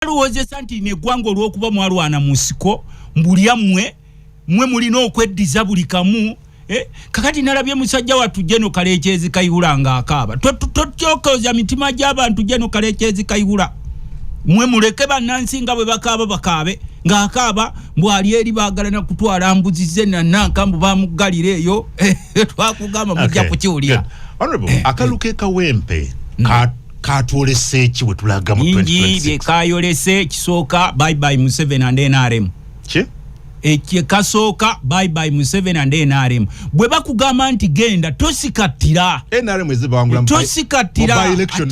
Aluwoze santi ne gwango olw'okuba mwalwana mu nsiko mbulya mwe mulina okweddiza buli kamu. Kakati nalabye musajja wattu Jeno Kalekyezi Kayihura ng'akaaba. Totyokoza mitima gy'abantu Jeno Kalekyezi Kayihura. Mwe muleke bannansi nga bwe bakaaba bakaabe ng'akaaba mbwali eri baagalana kutwala mbuzi ze nananka mbu bamuggalira eyo twakugamba mujja kukiwulira. Honorable, akaluke kawempe katwolese ki bwe tulaga mu 2026? Inji bye kayolese kisooka bye Museveni and NRM. Ki? Ekye kasooka bye Museveni and NRM. Bwe bakugamba nti genda tosikatira. NRM ezibangula tosikatira election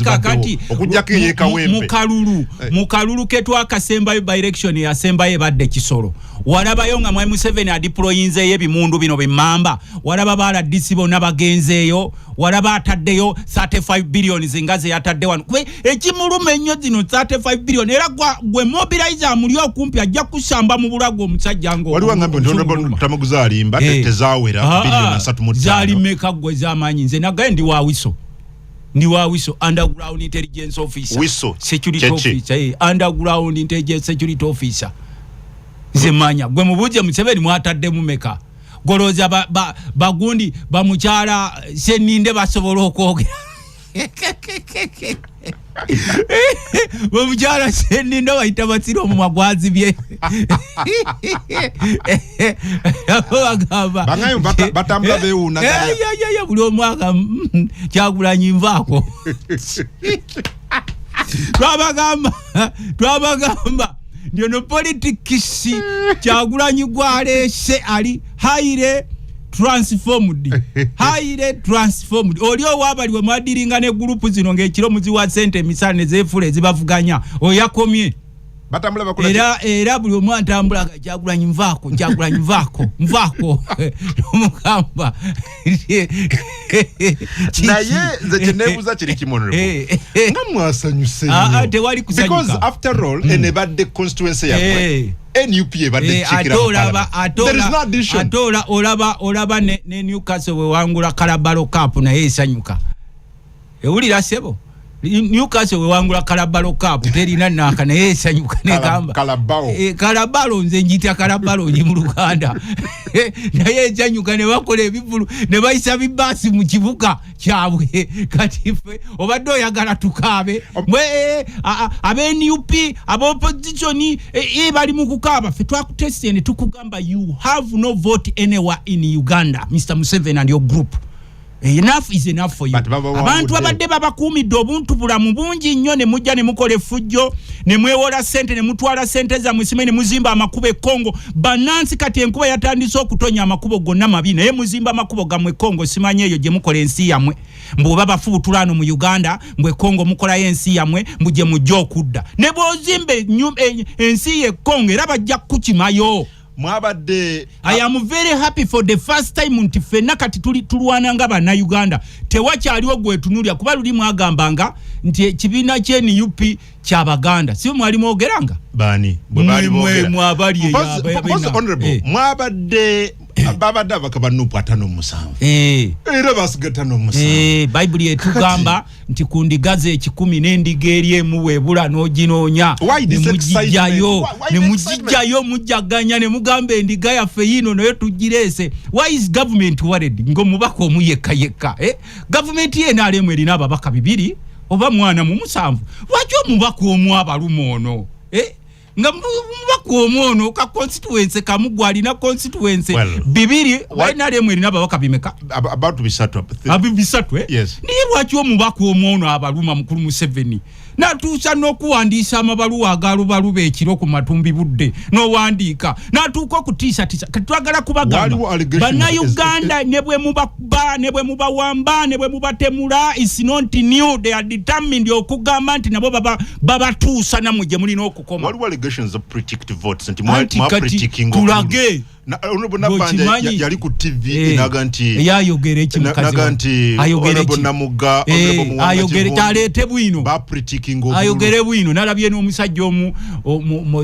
kakati okujjako ye kawempe. Mukalulu ketwakasembayo by election yasembayo badde kisolo. Walabayo nga mwe Museveni adeployinze ebimundu bino bimamba. Walaba bala DC bonna bagenzeeyo. Walaba ataddeyo 35 billion zingaze yatadde wano. Kwe ekimulume nnyo zino 35 billion era gwe mobilizer muli okumpi ajja kusamba mu bulago omusajja ngo. Waliwo ngambe ntondo tamaguza alimba tezawera billion 3.5. Zali meka gwe zamanyi nze nagaye ndi wawiso. Ndi wawiso underground intelligence officer. Wiso security officer. Underground intelligence security officer. Zemanya gwe mubuje Museveni mwatadde mu meka. Goloza bagundi bamukyala seninde basobola okwogera. Bamukyala seninde bayita basiro mu magwazi bye. Bangayo batambula beuna. Ya buli omwaka Kyagulanyi nvaako. Twabagamba ndio no politics Kyagulanyi gwalese ali highly transformed olio wabali we mwadiringa ne group zino ngekiro muzi wa sente misane zefule zibavuganya oyakomye batambula bakola era buli omwana tambula Kyagulanyi nvaako omukamba naye nze kyenebuza kiri kimono ngamwasanyuse tewali kusanyuka because after all enebadde constituency yakwe NUP ebadde chikira there is no addition olaba ne Newcastle we wangula Carabao Cup na esanyuka ewulira sebo Newcastle we wangula Carabao Cup terina naka na esanyuka ne gamba Carabao nze njita Carabao nyi mu Luganda naye esanyuka ne bakola ebivulu ne bayisa bibasi mu kibuga kyabwe katife obadde oyagala tukaabe mwe abe NUP abo opposition bali mu kukaaba fe twakutesite ne tukugamba you have no vote anywhere in Uganda Mr. Museveni and your group. Enough is enough for you. Abantu abadde babakuumidde obuntu bulamu bungi nnyo ne mujja ne mukola effujjo ne mwewola sente ne mutwala sente za musime ne muzimba amakubo e Kongo. Banansi kati enkuba yatandise okutonya amakubo gonna mabi naye muzimba amakubo gamwe Kongo simanye eyo gye mukola ensi yamwe. Mbu babafubutulano mu Uganda mbwe Kongo mukola yensi yamwe mbuje mujja okudda. Ne bozimbe ensi ye Kongo era bajja kukimayo. Mwabadde I am very happy for the first time nti fenna kati tulwana nga bana Uganda tewakyaliwo gwetunulya kuba luli mwagambanga nti ekibiina kye NUP ky'Abaganda si mwali mwogeranga bani bwe bali mwogera mwabali honorable mwabadde babadde abakabanupu atano musanvu era basigata no musanvu Bible etugamba nti kundigaze 10 n'endiga eri emu webula n'oginoonya ne mujjayo mujjaganya ne mugamba endiga yaffe yino nayo tugirese. Why is government worried ngo mubaka omuyekka government yena alemu erina ababaka 2 oba mwana mu musanvu lwaki omubaka omu abaluma ono nga mubaka omwono ka constituency kamugwali na constituency 2 wena lemu erina ababaka bimeka about bisatu yes niye lwaki omubaka omwono abaluma mukulu Museveni natuusa n'okuwandiisa amabaluwa agalubaluba ekiro ku matumbi budde n'owandiika natuuka okutiisa kati twagala kubagamba bannayuganda ne bwe mubawamba ne bwe mubatemula is not new they are determined okugamba nti nabo babatuusa namwe gye mulina okukoma. Waliwo allegations of predictive votes nti predicting tulage Nabanja yali ku TV inaga nti yayogera ekimukazi ayogera Namuga ayogera talete bwino ba predicting ayogere bwino nalabye n'omusajja omu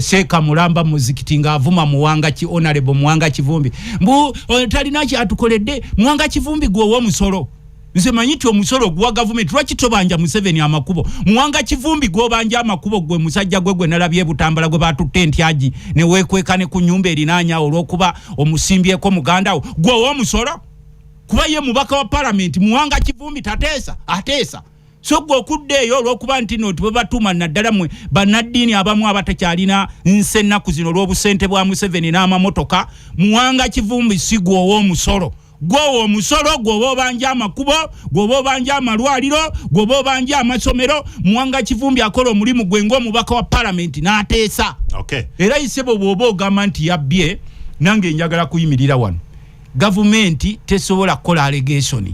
Seka Mulamba muzikiti nga avuma Muwanga ki honorable Muwanga Kivumbi mbu talina ki atukoledde Muwanga Kivumbi gwe wo musolo nze manyiti omusolo gwa government lwaki tobanja Museveni amakubo muwanga kivumbi gobanja amakubo gwe musajja gwe nalabye butambala gwe batutte ntyaji ne wekwekane ku nyumba erinanya olwokuba omusimbyeko muganda gwe omusolo kuba ye mubaka wa parliament muwanga kivumbi atesa so gwe okuddeeyo olwokuba nti no tubatuma naddala mwe bannaddiini abamu abatakyalina nsennaku zino olw'obusente bwa Museveni n'amamotoka muwanga kivumbi si gwe omusolo gwo omusolo gwo banja amakubo gwo banja amalwaliro gwo banja amasomero muwanga kivumbi akola omulimu gwe ng'omubaka wa parliament n'ateesa era isebo bw'oba ogamba nti yabbye nange njagala kuyimirira wano gavumenti tesobola kukola allegation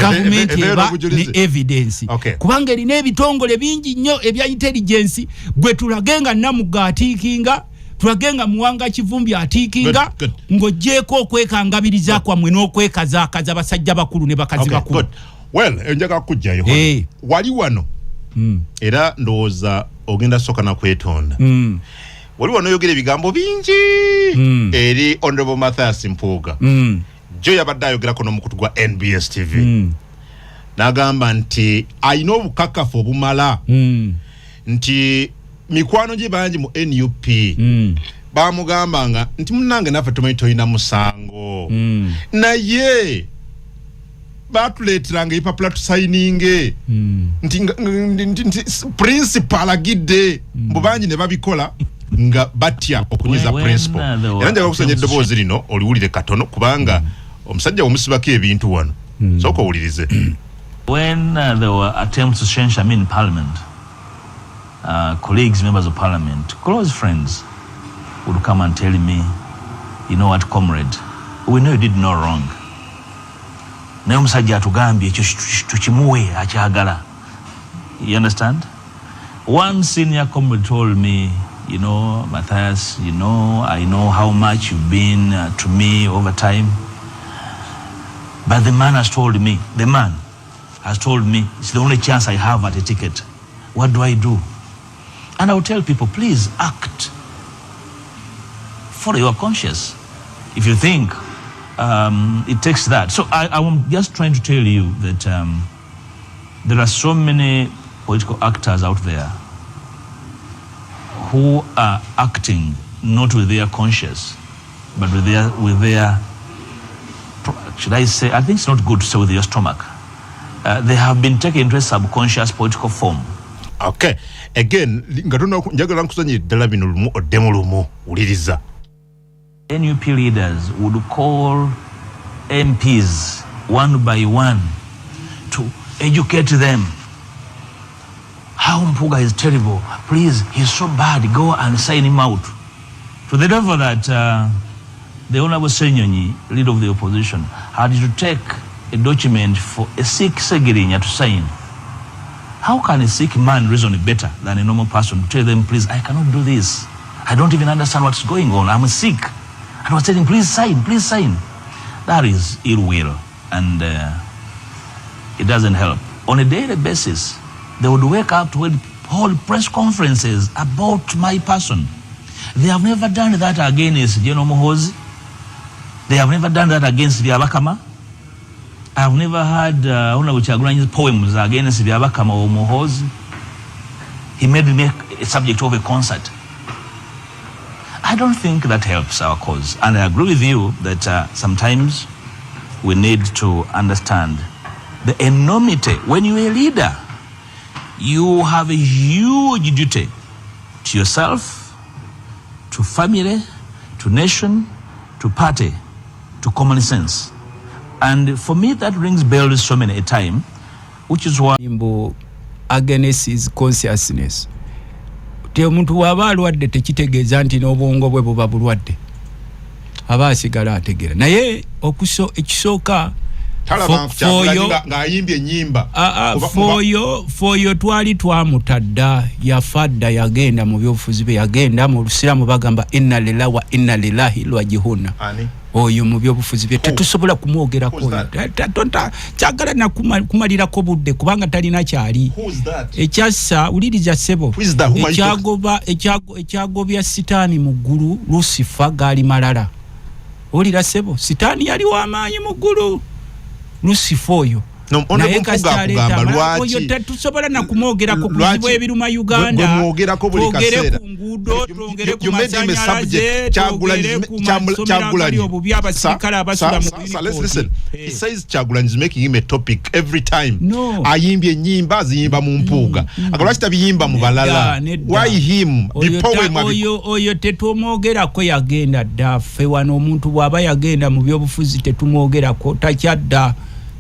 gavumenti eba ne evidence kubanga erina ebitongole bingi nnyo ebya intelligence gwe tulagenga namuga atiikinga tulagenga muwanga kivumbi atiikinga ng'ogyeko okwekangabiriza kwammwe n'okwekazaakaza basajja bakulu ne bakazi bakulu enjaga kujjayo wali wano era ndowooza ogenda soka na kwetonda wali wano oyogera ebigambo bingi eri Honorable Mathias Mpuuga jo yabadde ayogerako n'omukutu gwa NBS TV n'agamba nti ayina obukakafu obumala nti mikwano gye bangi mu NUP bamugambanga nti munnange naffe tumanyi toyina musango naye batuleeteranga ebipapula tusayininge nti principal agidde mbu bangi ne babikola nga batya okunyiza principal era njaga kusanya eddoboozi lino oliwulire katono kubanga omusajja omusibako ebintu wano sooka owulirize. When there were attempts to change in parliament, colleagues, members of parliament, close friends would come and tell me, you know what, comrade, we know you did no wrong. Naye omusajja atugambye ekyo tukimuwe akyagala. You understand? One senior comrade told me, you know, Mathias, you know, I know how much you've been to me over time. But the man has told me, it's the only chance I have at a ticket. What do I do? And I will tell people, please act. Follow your conscience. If you think it takes that. So I'm just trying to tell you that there are so many political actors out there who are acting not with their conscience, but with their should I say, I think it's not good to say with your stomach. They have been taken into a subconscious political form. Okay. Again, njagala nkusanye ddala bino lumu oddemu lumu uliriza. NUP leaders would call MPs one by one to educate them. How Mpuuga is terrible. Please, he's so bad. Go and sign him out. To the level that the Honorable Senyonyi, leader of the opposition, had to take a document for a Sikh Segirinya to sign. How can a Sikh man reason better than a normal person to tell them, please, I cannot do this. I don't even understand what's going on. I'm a Sikh. And I was telling, please sign, please sign. That is ill will, and it doesn't help. On a daily basis, they would wake up to hold press conferences about my person. They have never done that against General Muhoozi. They have never done that against Byabakama. I have never heard Honorable Kyagulanyi's poems against Byabakama or Muhoozi. He made me a subject of a concert. I don't think that helps our cause. And I agree with you that sometimes we need to understand the enormity. When you're a leader, you have a huge duty to yourself, to family, to nation, to party, to common sense. And for me, that rings bells so many a time, which is why against his consciousness. Omuntu waba alwadde tekitegeeza nti n'obwongo bwe buba bulwadde. Aba asigala ategeera. Naye ekisooka ng'ayimbye ennyimba. Foyo twali twamutadda yafadda yagenda mu byobufuzi bwe yagenda mu Lusiramu bagamba inna lillahi wa inna ilaihi raji'un. Oyo mu byobufuzi bye tetusobola kumwogerako. Kyagala na kumalirako budde kubanga talina kyali. Ekyassa uliriza sebo. Ekyagobya sitaani mu ggulu Lucifer gali malala. Olira sebo sitaani yali w'amaanyi mu ggulu. Lucifoyo naye kastaleta oyo tetusobola na kumwogerako ku bizibu ebiruma Uganda mwogera buli kaseera ku nguudo twogere ku masanyalaze Kyagulanyi obubi abasirikale abasula mu listen he says Kyagulanyi is making him a topic every time ayimbye ennyimba aziyimba mu mpuuga akalwaki tabiyimba mu balala why him the poem oyo tetumwogerako yagenda dda ffe wano omuntu bw'aba yagenda mu byobufuzi tetumwogerako takyadda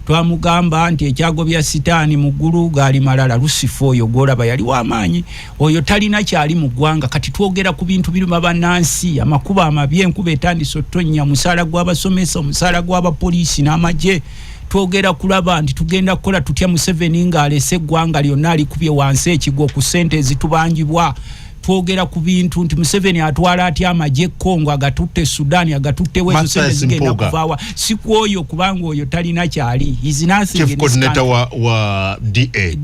twamugamba nti ekyagobya sitaani mu ggulu gaali malala Lucifer oyo gwolaba yali w'amaanyi oyo talina kyali mu ggwanga kati twogera ku bintu biruma bannansi amakuba amabi enkuba etandise otonnya musaala gw'abasomesa omusaala gw'abapoliisi n'amagye twogera kulaba nti tugenda kukola tutya Museveni ng'alese eggwanga lyonna alikubye wansi ekigo ku ssente ezitubangibwa twogera ku bintu nti Museveni atwala atya amagye Kongo agatutte Sudan agatutte wezo sente zigenda kuvaawa siku oyo kubanga oyo talina kyali is nothing chief coordinator wa DA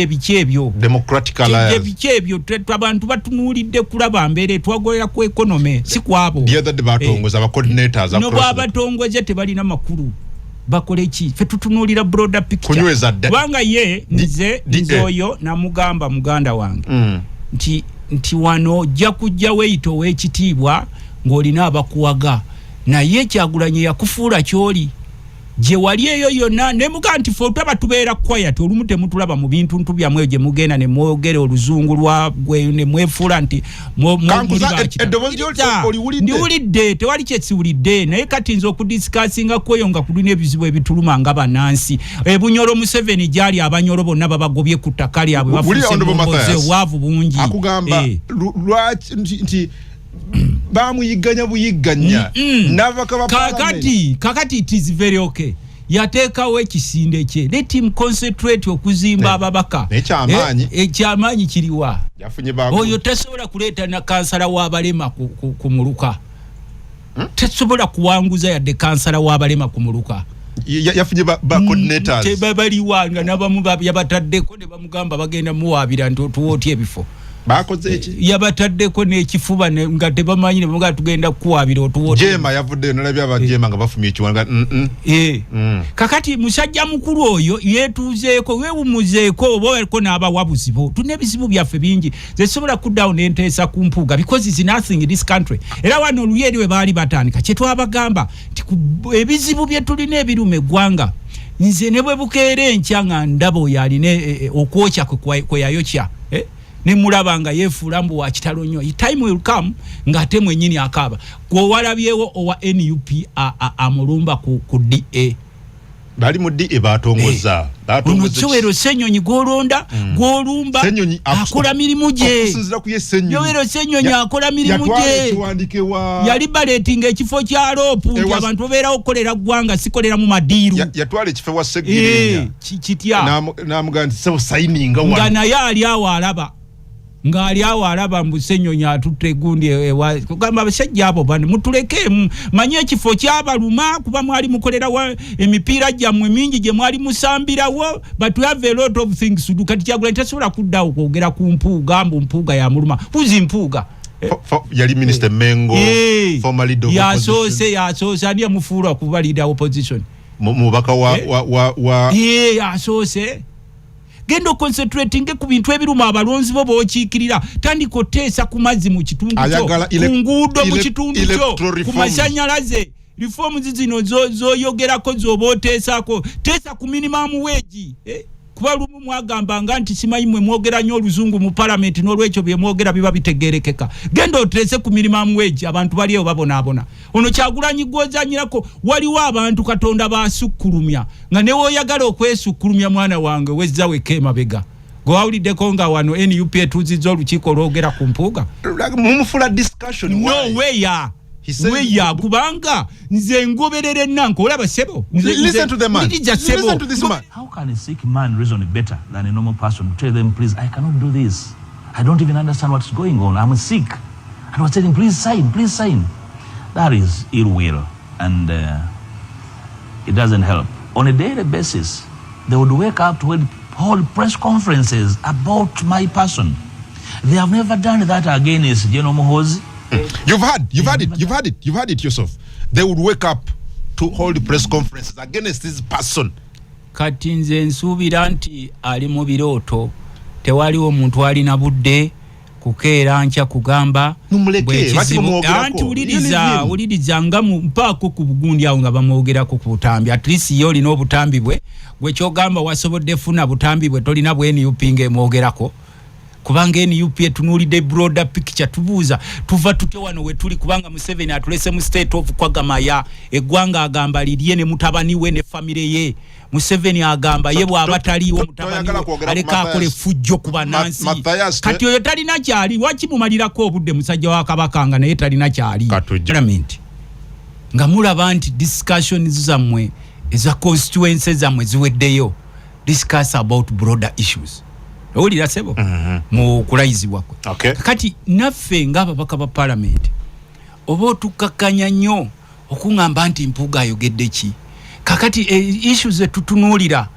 byebyo Democratic Alliance byebyo abantu batunuulidde kulaba mbere twagolera ku economy sikwabo the other batongoza aba coordinators no batongoze tebalina makulu bakole ki fe tutunuulira broader picture kubanga ye nze oyo namugamba muganda wange nti wano ojja kujja weeyito w'ekitiibwa ng'olina abakuwaga naye Kyagulanyi yakufuula kyoli gye wali eyo yonna ne muga nti ffe twaba tubeera quiet olumu temutulaba mu bintu ntubyammwe gye mugenda ne mwogera oluzungu lwagwe ne mwefuula nti ndiwulidde tewali kyesiwulidde naye kati nze okudisikasinga kweyo nga kulina ebizibu ebituluma nga bannansi Bunyoro Museveni gyali abanyoro bonna babagobye ku ttaka lyabwe bafuuse obwavu bungi akugamba lwaki nti bamuyiganya buyiganya navakaba kakati it is very okay yateekawo ekisinde kye let him concentrate okuzimba ababaka ekyamanyi kiriwa oyo tasobola kuleeta na kansala w'abalema ku muluka tasobola kuwanguza yadde kansala w'abalema ku muluka yafunye ba coordinators baliwa nga nabamu yabataddeko ne bamugamba bagenda muwaabira nti otuwootya ebifo bakoze eki yabataddeko n'ekifuba nga tebamanyi ne bamuga tugenda kuwaabira otuwote Jema yavudde nalabye abajema nga bafumye ekiwanga kakati musajja mukulu oyo yetuuzeeko weewumuzeeko obaako n'abawabuzi bo tulina ebizibu byaffe bingi zesobola kuddawo n'enteesa ku mpuuga because is nothing in this country era wano oluyeri we baali batandika kye twabagamba nti ebizibu bye tulina ebiruma eggwanga nze ne bwe bukeera enkya nga ndaba oyo alina okwokya kwe yayokya ne mulaba nga yefuula mbu wa kitalo nnyo time will come ng'ate mwennyini akaaba gw'owalabyewo owa NUP amulumba ku DA bali mu DA batongoza Yoweri Ssenyonyi gw'olonda gw'olumba akola mirimu gye Yoweri Ssenyonyi akola mirimu gye yali baleetinga ekifo kya loopu nti abantu babeerawo okukolera ggwanga sikolera mu madiiru yatwala ekifo wa Segirinya kitya n'amugamba nti sebo sayininga wano nga naye ali awo alaba ngali awo alaba mbu Ssenyonyi atutte gundi kugamba abasajja abo bane mutuleke manye ekifo kyabaluma kuba mwali mukolera emipiira gyammwe mingi gye mwali musambirawo but we have a lot of things to do kati Kyagulanyi tasobola kuddawo kwogera ku mpuuga mbu mpuuga ya muluma huzi mpuuga yali minister Mengo former leader of opposition yasoose ani yamufuula kuba leader opposition mubaka wa yasoose gendo concentrating ku bintu ebiruma abalonzi bo bokiikirira tandika oteesa ku mazzi mu kitundu kyo ku nguudo mu kitundu kyo ku masanyalaze reforms zino zoyogerako zoba oteesako teesa ku minimum wage kuba lumu mwagambanga nti simanyi mwe mwogera nnyo oluzungu mu parliament n'olwekyo bye mwogera biba bitegeerekeka genda oteese ku minimum wage abantu bali eyo babonaabona ono Kyagulanyi gw'ozanyirako waliwo abantu Katonda baasukkulumya nga ne woyagala okwesukkulumya mwana wange wezza weka emabega gwawuliddeko nga wano NUP etuuzizza olukiiko olwogera ku mpuuga mumufula discussion no weya weya kubanga nze ngoberera ennanka olaba sebo listen to the man listen to this man how can a sick man reason better than a normal person to tell them please I cannot do this I don't even understand what's going on I'm sick and was telling please sign that is ill will and it doesn't help on a daily basis they would wake up to hold press conferences about my person they have never done that against General Muhoozi. You've had it yourself. They would wake up to hold press conferences against this person. Kati nze nsuubira nti ali mu birooto, tewaliwo omuntu alina budde kukeera nkya kugamba anti uliriza nga mpaako ku bugundi awo nga bamwogerako ku butambi. At least ye olina obutambi bwe gwe kyogamba wasobodde funa butambi bwe tolina bwe NUP ng'emwogerako. Kubanga NUP etunuulidde broader picture, tubuuza tuva tutya wano we tuli, kubanga Museveni atulese mu state of kwagamaya eggwanga agamba lirye ne mutabani we ne family ye. Museveni agamba ye bw'aba taliiwo mutabani we aleka akole fujjo ku bannansi. Kati oyo talina kyali, wakimumalirako obudde musajja wa Kabaka nga naye talina kyali. Parliament nga mulaba nti discussions zammwe eza constituencies zammwe ziweddeyo, discuss about broader issues. Owulira sebo mu kulayizibwa kwe. Kati naffe ng'ababaka ba Parliament oba otukakkanya nnyo okuŋŋamba nti Mpuuga ayogedde ki. Kakati issues etutunuulira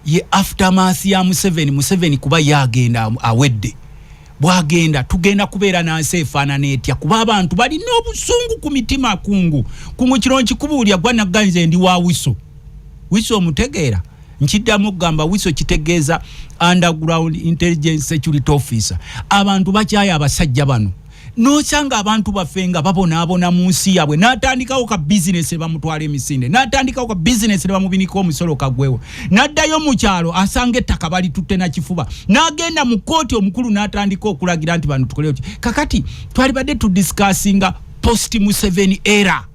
ye aftermath ya Museveni kuba yagenda awedde. Bwagenda tugenda kubeera nansi efaanana etya, kuba abantu balina obusungu ku mitima kungu kino nkikubuulya gwa nagganze ndi wa Wiso omutegeera. Nkiddamu okugamba Wiso kitegeeza underground intelligence security officer. Abantu bakyaya abasajja bano. Nokyanga abantu bafenga babonaabona mu nsi yaabwe, n'atandikawo ka business bamutwala emisinde, n'atandikawo ka business bamubinika omusolo kagwewo, n'addayo mu kyalo asanga ettaka bali tutte na kifuba, n'agenda mu kooti omukulu n'atandika okulagira nti bano tukole ki. Kakati twalibadde tudiscussinga post Museveni era.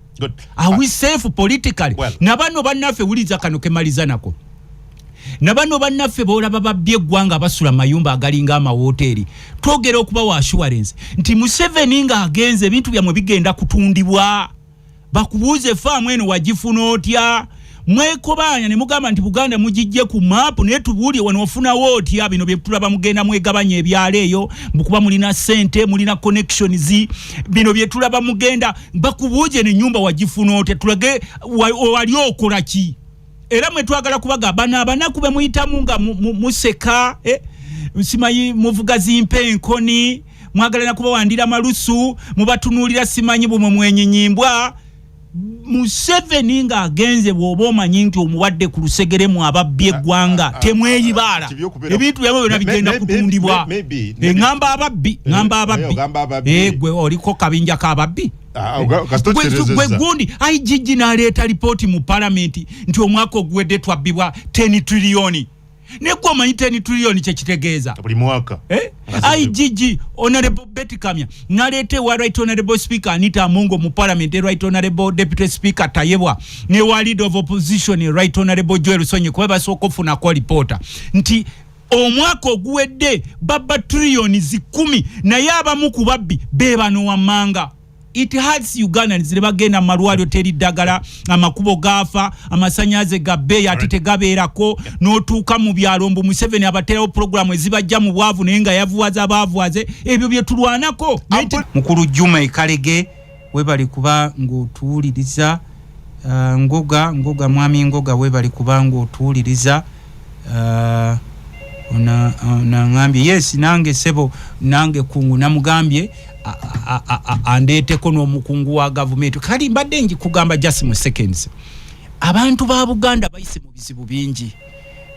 Are we safe politically? Nabano bannaffe wuliza kano kemaliza nako. Nabano bannaffe boolaba babbye eggwanga basula mayumba agalinga amawoteri. Twogera okuba wa assurance nti Museveni nga agenze ebintu byamwe bigenda kutundibwa. Bakubuuze faamu eno wagifuna otya? Mwekobanya ne mugamba nti Buganda mugijje ku map naye tubuulye wano ofunawo otya bino bye tulaba mugenda mwegabanya ebyalo eyo mbukuba mulina sente mulina connections bino bye tulaba mugenda bakubuuze ne nyumba wagifuna otya tulage wali okola ki. Era mwe twagala kubaga abanaku be muyitamu nga museka simanyi muvuga zimpe enkoni mwagala na kuba wandira malusu mubatunuulira simanyi bumwe mwenyenyimbwa. Museveni nga agenze bw'oba omanyi nti omuwadde ku lusegere mu ababbye eggwanga temweyibaala ebintu byabwe byonna bigenda kutundibwa. Ngamba ababbi gwe oliko kabinja k'ababbi. Gwe gundi IGG n'aleeta lipooti mu Parliament nti omwaka oguwedde twabbibwa 10 trillion. Nekwo omanyi 10 trillion kye kitegeeza buli mwaka. IGG Honorable Betty Kamya n'aleeta wa Right Honorable Speaker Anita Amungo mu Parliament, Right Honorable Deputy Speaker Tayebwa ne wa Leader of Opposition Right Honorable Joel Sonye kuba basooka ofunako lipoota nti omwaka oguwedde babba trillion 10 naye abamu ku babbi beebano wammanga. It hurts Ugandans ne bagenda malwalyo teri ddagala amakubo gafa amasanyaze gabbeeyi ate tegabeerako n'otuuka mu byalo mbu Museveni abateerawo programu ezibajja mu bwavu naye nga yavuwaza baavuwaze ebyo bye tulwanako. Mukulu Juma Ikalege webali kuba ng'otuwuliriza Ngoga mwami Ngoga webali kuba ng'otuwuliriza ngambye yes nange sebo nange kungu namugambye andeeteko n'omukungu wa gavumenti. Kali mbadde njikugamba just mu seconds. Abantu ba Buganda bayise mu bizibu bingi.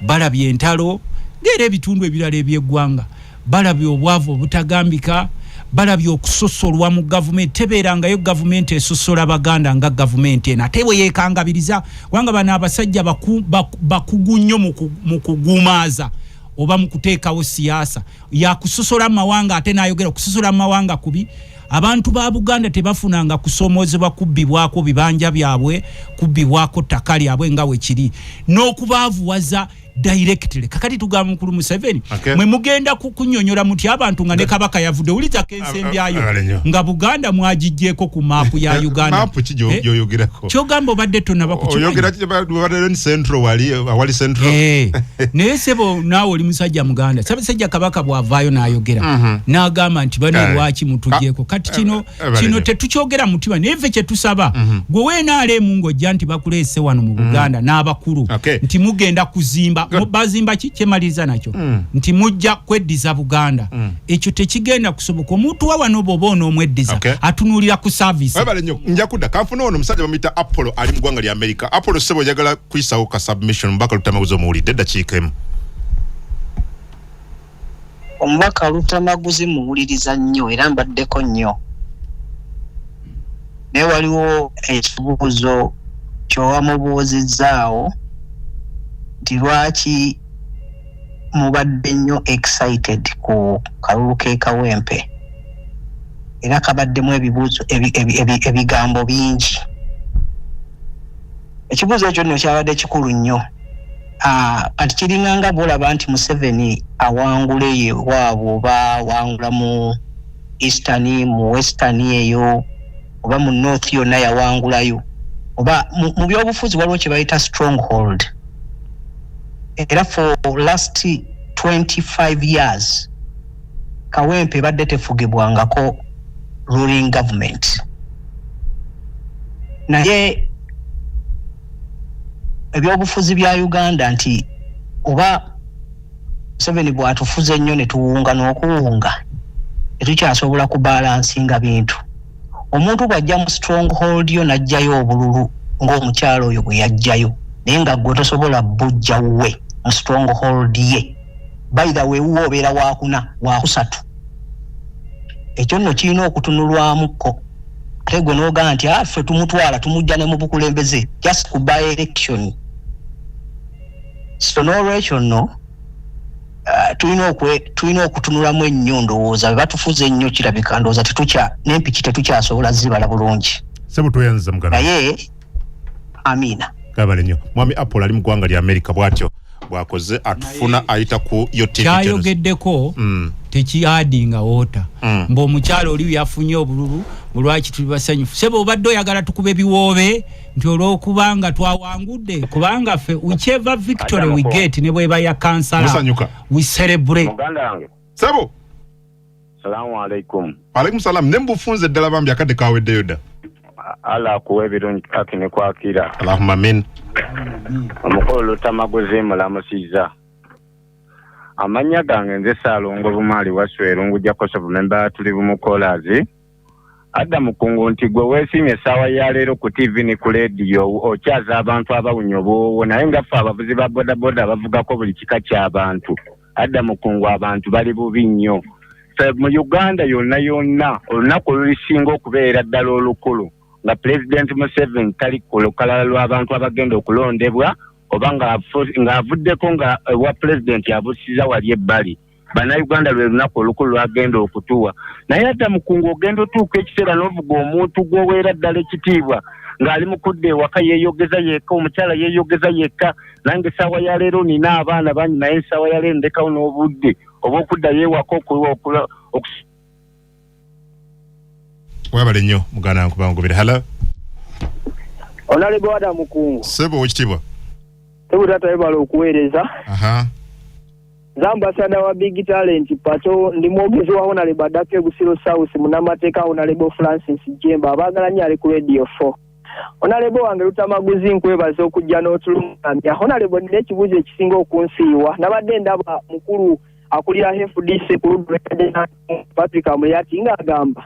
Balabye entalo ng'era ebitundu ebirala eby'eggwanga. Balabye obwavu obutagambika. Balabye okusosolwa mu gavumenti. Tebeerangayo gavumenti esosola Baganda nga gavumenti ena. Ate bwe yeekangabiriza kubanga bano abasajja bakugu nnyo mu kugumaaza oba mu kuteekawo siyaasa ya kusosola amawanga ate n'ayogera okusosola amawanga kubi. Abantu ba Buganda tebafunanga kusomoozebwa kubbibwako bibanja byabwe, kubbibwako ttaka lyabwe nga we kiri n'okubaavuwaza directly. Kakati tugamba mukulu Museveni mwe mugenda kunyonyola muti abantu nga ne Kabaka yavudde uliza kensembyayo nga Buganda mwagijjeeko ku maapu ya Uganda. Maapu kijoyogerako kyogamba obadde tonaba oyogera badde central wali central naye sebo naawe oli musajja Muganda. Ssaabasajja Kabaka bw'avaayo n'ayogera n'agamba nti bano lwaki mutuggyeko. Kati kino tetukyogera mutima naye ffe kye tusaba gwe weenaaleemu ng'ojja nti bakuleese wano mu Buganda n'abakulu nti mugenda kuzimba bazimba kyemaliza nakyo nti mujja kweddiza Buganda ekyo tekigenda kusoboka omuntu wa wano bobono omweddiza atunulira ku service webale nnyo nja kudda kanfuna ono musajja bamuyita Apollo ali mu ggwanga lya America Apollo sebo jagala kuyisawo ka submission mbaka Lutamaguzi omuwulidde eddakiika emu omubaka Lutamaguzi muwuliriza nnyo era mbaddeko nnyo naye waliwo ekibuuzo kyowamubuuzizzaawo nti lwaki mubadde nnyo excited ku kalulu ke Kawempe era kabaddemu ebibuuzo ebigambo bingi ekibuuzo ekyo nno kyabadde kikulu nnyo kati kiringanga bolaba nti Museveni awangule ye waabwe oba wangula mu Eastern mu Western eyo oba mu North yonna yawangulayo oba mu byobufuzi waliwo kye bayita stronghold era for last 25 years Kawempe badde tefugibwangako ruling government naye ebyobufuzi bya Uganda nti oba Museveni bwatufuze nnyo ne tuwunga n'okuwunga tetukyasobola kubalansinga bintu omuntu bw'ajja mu stronghold yo n'ajjayo obululu ng'omukyalo oyo bwe yajjayo naye nga gwe tosobola bujja wuwe mu stronghold ye by the way wuwe obeera wakuna wakusatu ekyo nno kirina okutunulwamuko ate gwe n'ogamba nti ffe tumutwala tumujja ne mu bukulembeze just ku by election so n'olwekyo nno tulina okutunulamu ennyo ndowooza bwe batufuze ennyo kirabika ndowooza n'empiki tetukyasobola zibala bulungi sebutweyanziza mugana naye amina kabale nnyo mwami Apollo ali mu ggwanga lya America bw'atyo bw'akoze atufuna ayita ku yo TV kyayogeddeko tekiyadinga wota ng'omukyalo oli yafunye obululu bulwaki tuli basanyufu sebo obadde oyagala tukube ebiwoobe nti olw'okubanga twawangudde kubanga ffe whichever victory we get ne bweba ya kansala we celebrate muganda wange sebo salamu alaikum alaikum salam nembufunze ddala bambi akadde kaweddeyo dda ala kuwa ebirungi kakine kwakira Allahumma amin omukolo Lutamaguzi mulamusiza amanya gange nze Saalongo Bumaali Waswero ngujja kosovu member tuli bumukolazi adda mukungu nti gwe weesimye essaawa ya leero ku TV ne ku radio okyaza abantu abawunya obwowo naye nga ffe abavuzi ba bodaboda bavugako buli kika ky'abantu adda mukungu abantu bali bubi nnyo mu Uganda yonna olunaku olulisinga okubeera ddala olukulu nga President Museveni tali ku lukalala lw'abantu abagenda okulondebwa oba ng'avuddeko nga wa President yabusiza wali ebbali Bannayuganda lwe lunaku olukulu lwagenda okutuwa naye ate mukungu ogenda otuuka ekiseera n'ovuga omuntu gw'oweera ddala ekitiibwa ng'ali mu kudda ewaka yeeyogeza yekka omukyala yeeyogeza yekka nange essaawa ya leero nina abaana bangi naye essaawa ya leero ndekawo n'obudde oba okuddayo ewaka webale nnyo muganda nkubangubire hala Honorable Adam Mukungu sebo wekitibwa tebutata yebala okuweereza Zambasada wa Big Talent pato ndi mwogezi wa Honorable Dake Busiro South munamateeka Honorable Francis Jemba abagala nnyo ali ku Radio 4 Honorable wange Lutamaguzi nkwebaza okujja n'otulungamya Honorable ndina ekibuuzo ekisinga okunsiiwa nabadde ndaba mukulu akulira FDC ku Ludweka Patrick Amuyati ng'agamba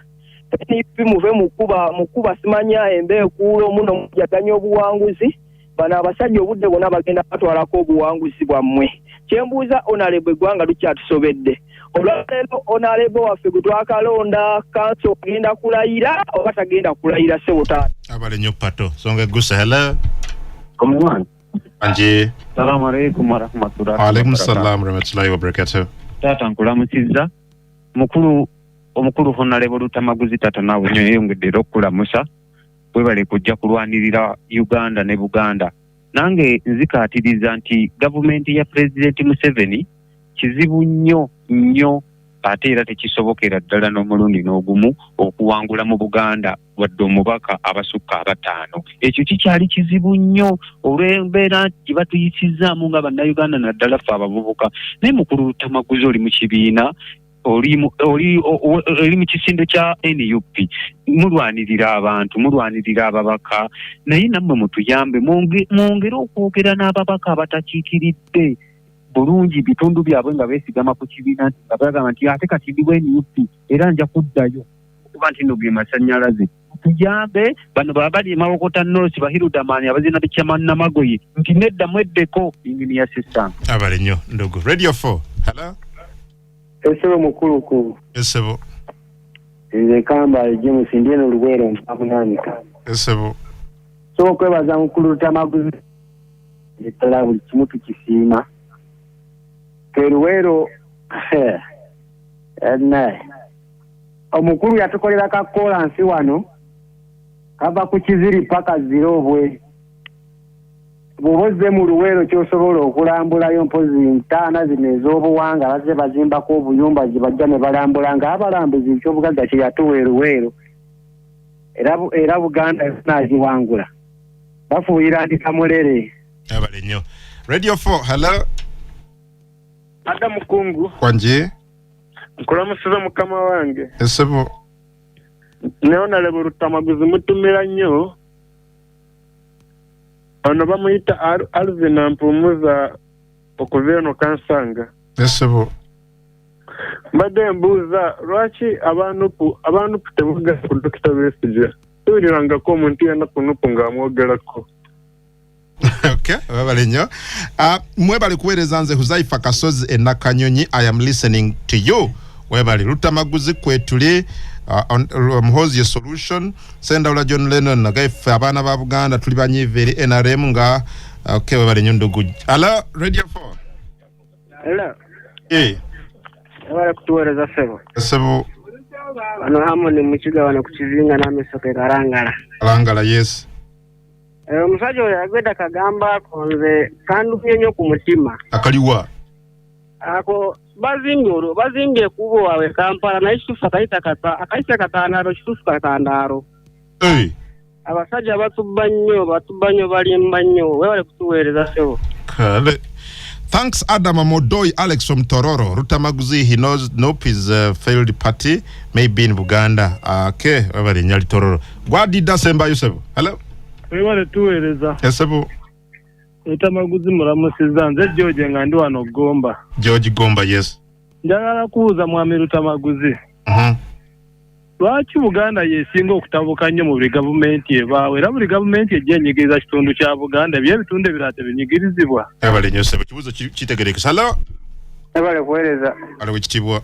muve mukuba simanya embeekuulo muno mujaganya obuwanguzi bano abasajja obudde bonna bagenda batwalako obuwanguzi bwammwe kyembuuza Honorable eggwanga lukyatusobedde olwaleero Honorable waffe gwe twakalonda kanso agenda kulayira oba tagenda kulayira sebotaata abale nnyo pato songa egusa hello komwan anje salamu alaikum wa rahmatullahi wa alaikum salam wa rahmatullahi wa barakatuh taata nkulamusiza omukulu Honorable Lutamaguzi tata naawe nnyo yeyongedde okulamusa webale kujja kulwanirira Uganda ne Buganda nange nzikaatiriza nti gavumenti ya President Museveni kizibu nnyo ate era tekisobokera ddala n'omulundi n'ogumu okuwangula mu Buganda wadde omubaka abasukka 5 ekyo kikyali kizibu nnyo olw'embeera gye batuyisizaamu nga bannayuganda naddala ffe abavubuka naye mukulu Lutamaguzi oli mu kibiina oli mu kisinde kya NUP mulwanirira abantu mulwanirira ababaka naye nammwe mutuyambe mwongere okwogera n'ababaka abatakiikiridde bulungi bitundu byabwe nga beesigama ku kibiina nga bagamba nti ate kati ndi NUP era nja kuddayo okuba nti nno ge masannyalaze tuyambe bano baba bali emawokota North Bahirudamani abazina bikyama Namagoye nti nedda mweddeko engineer system abale nnyo ndogo Radio 4 hello Esebo mukuluku Esebo nze kamba James Ndieno Luwero mpamunanika Esebo so kwebaza mukulu Tamaguzi etala buli kimu tukisiima Keruwero omukulu yatukolera ka kolansi wano kava ku kiziri paka zirobwe buboze mu Luwero kyosobola okulambulayo mpozi ntaana zino ez'obuwanga bazze bazimbako obuyumba gye bajja ne balambula nga abalambuzi ekyobugagga kye yatuwa Luwero era Buganda naagiwangula bafuuyira ndi Kamulere abale nnyo Radio 4 hello Ada mukungu kwanje nkulamusiza mukama wange Esebo neona lebo Rutamaguzi mutumira nnyo ono bamuyita Alvin Mpumuza okuveno kansanga Esebo mbadde mbuuza lwaki abantu tebuga ku Dr. Besigye tuwulirangako omuntu yena kunupu ng'amwogerako Okay, abale nnyo mwebale kuweereza nze Huzaifa Kasozi Enakanyonyi I am listening to you webale Rutamaguzi kwetuli Muhozi solution Sendawula John Lennon nagaife abaana ba Buganda tuli banyiveri NRM nga okay webale nnyo ndugu Hello Radio 4 Hello wale kutuwereza sebo ano Harmony mukiga wano kukizinga n'amisoke Kalangala yes omusajja oyo agwedda kagamba konze kandumye nnyo ku mutima akaliwa ako bazimbye kubo wawe Kampala naye kituufu akaisa kataandaro kituufu katandaaro abasajja batubba nnyo balimba nnyo wewale kutuweereza sebo kale. Thanks Adam Amodoy Alex from Tororo Rutamaguzi he knows nope his failed party may be in Buganda okay webale nyali Tororo gwadida semba yusebo hello wewale tuweereza esebo Rutamaguzi mulamusiza nze George nga ndi wano Gomba George Gomba yes njagala kuuza mwami Rutamaguzi lwaki Buganda yesinga okutabuka nnyo mu buli gavumenti ebaawe era buli gavumenti ejja enyigiriza kitundu kya Buganda by'ebitundu ebirala tebinyigirizibwa ebale nnyo sebo kibuuzo kitegerekesa hello ebale kuweereza aliwe kitibwa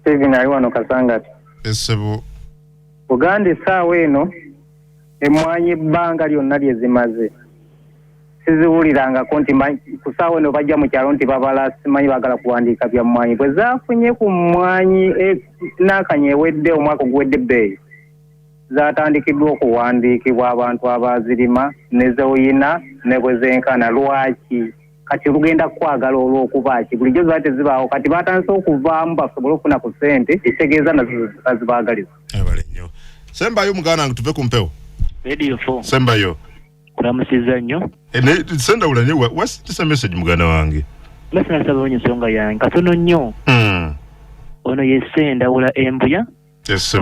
Steven ali wano Kasangati esebo Buganda essaawa eno emmwanyi ebbanga lyonna lyezimaze siziwulirangako nti kusaawa eno bajja mu kyalo nti babala simanyi baagala kuwandiika bya mmwanyi bwe zaafunye ku mmwanyi n'akanya ewedde omwaka oguwedde ebbeeyi zatandikiddwa okuwandiikibwa abantu abazirima ne zewuyina ne bwe zenkana lwaki kati lugenda kwagala olw'okuba ki bulijjo zaate zibaawo kati batandise okuvaamu basobole okufuna ku ssente ekitegeeza nazo zibaagaliza ebale nnyo sembayo muganda nga tuve ku mpewo Radio 4 sembayo kulamusiza nnyo Sendawula ne what's the message muganda wange message sabonye songa yange katono nnyo ono ye Sendawula Embuya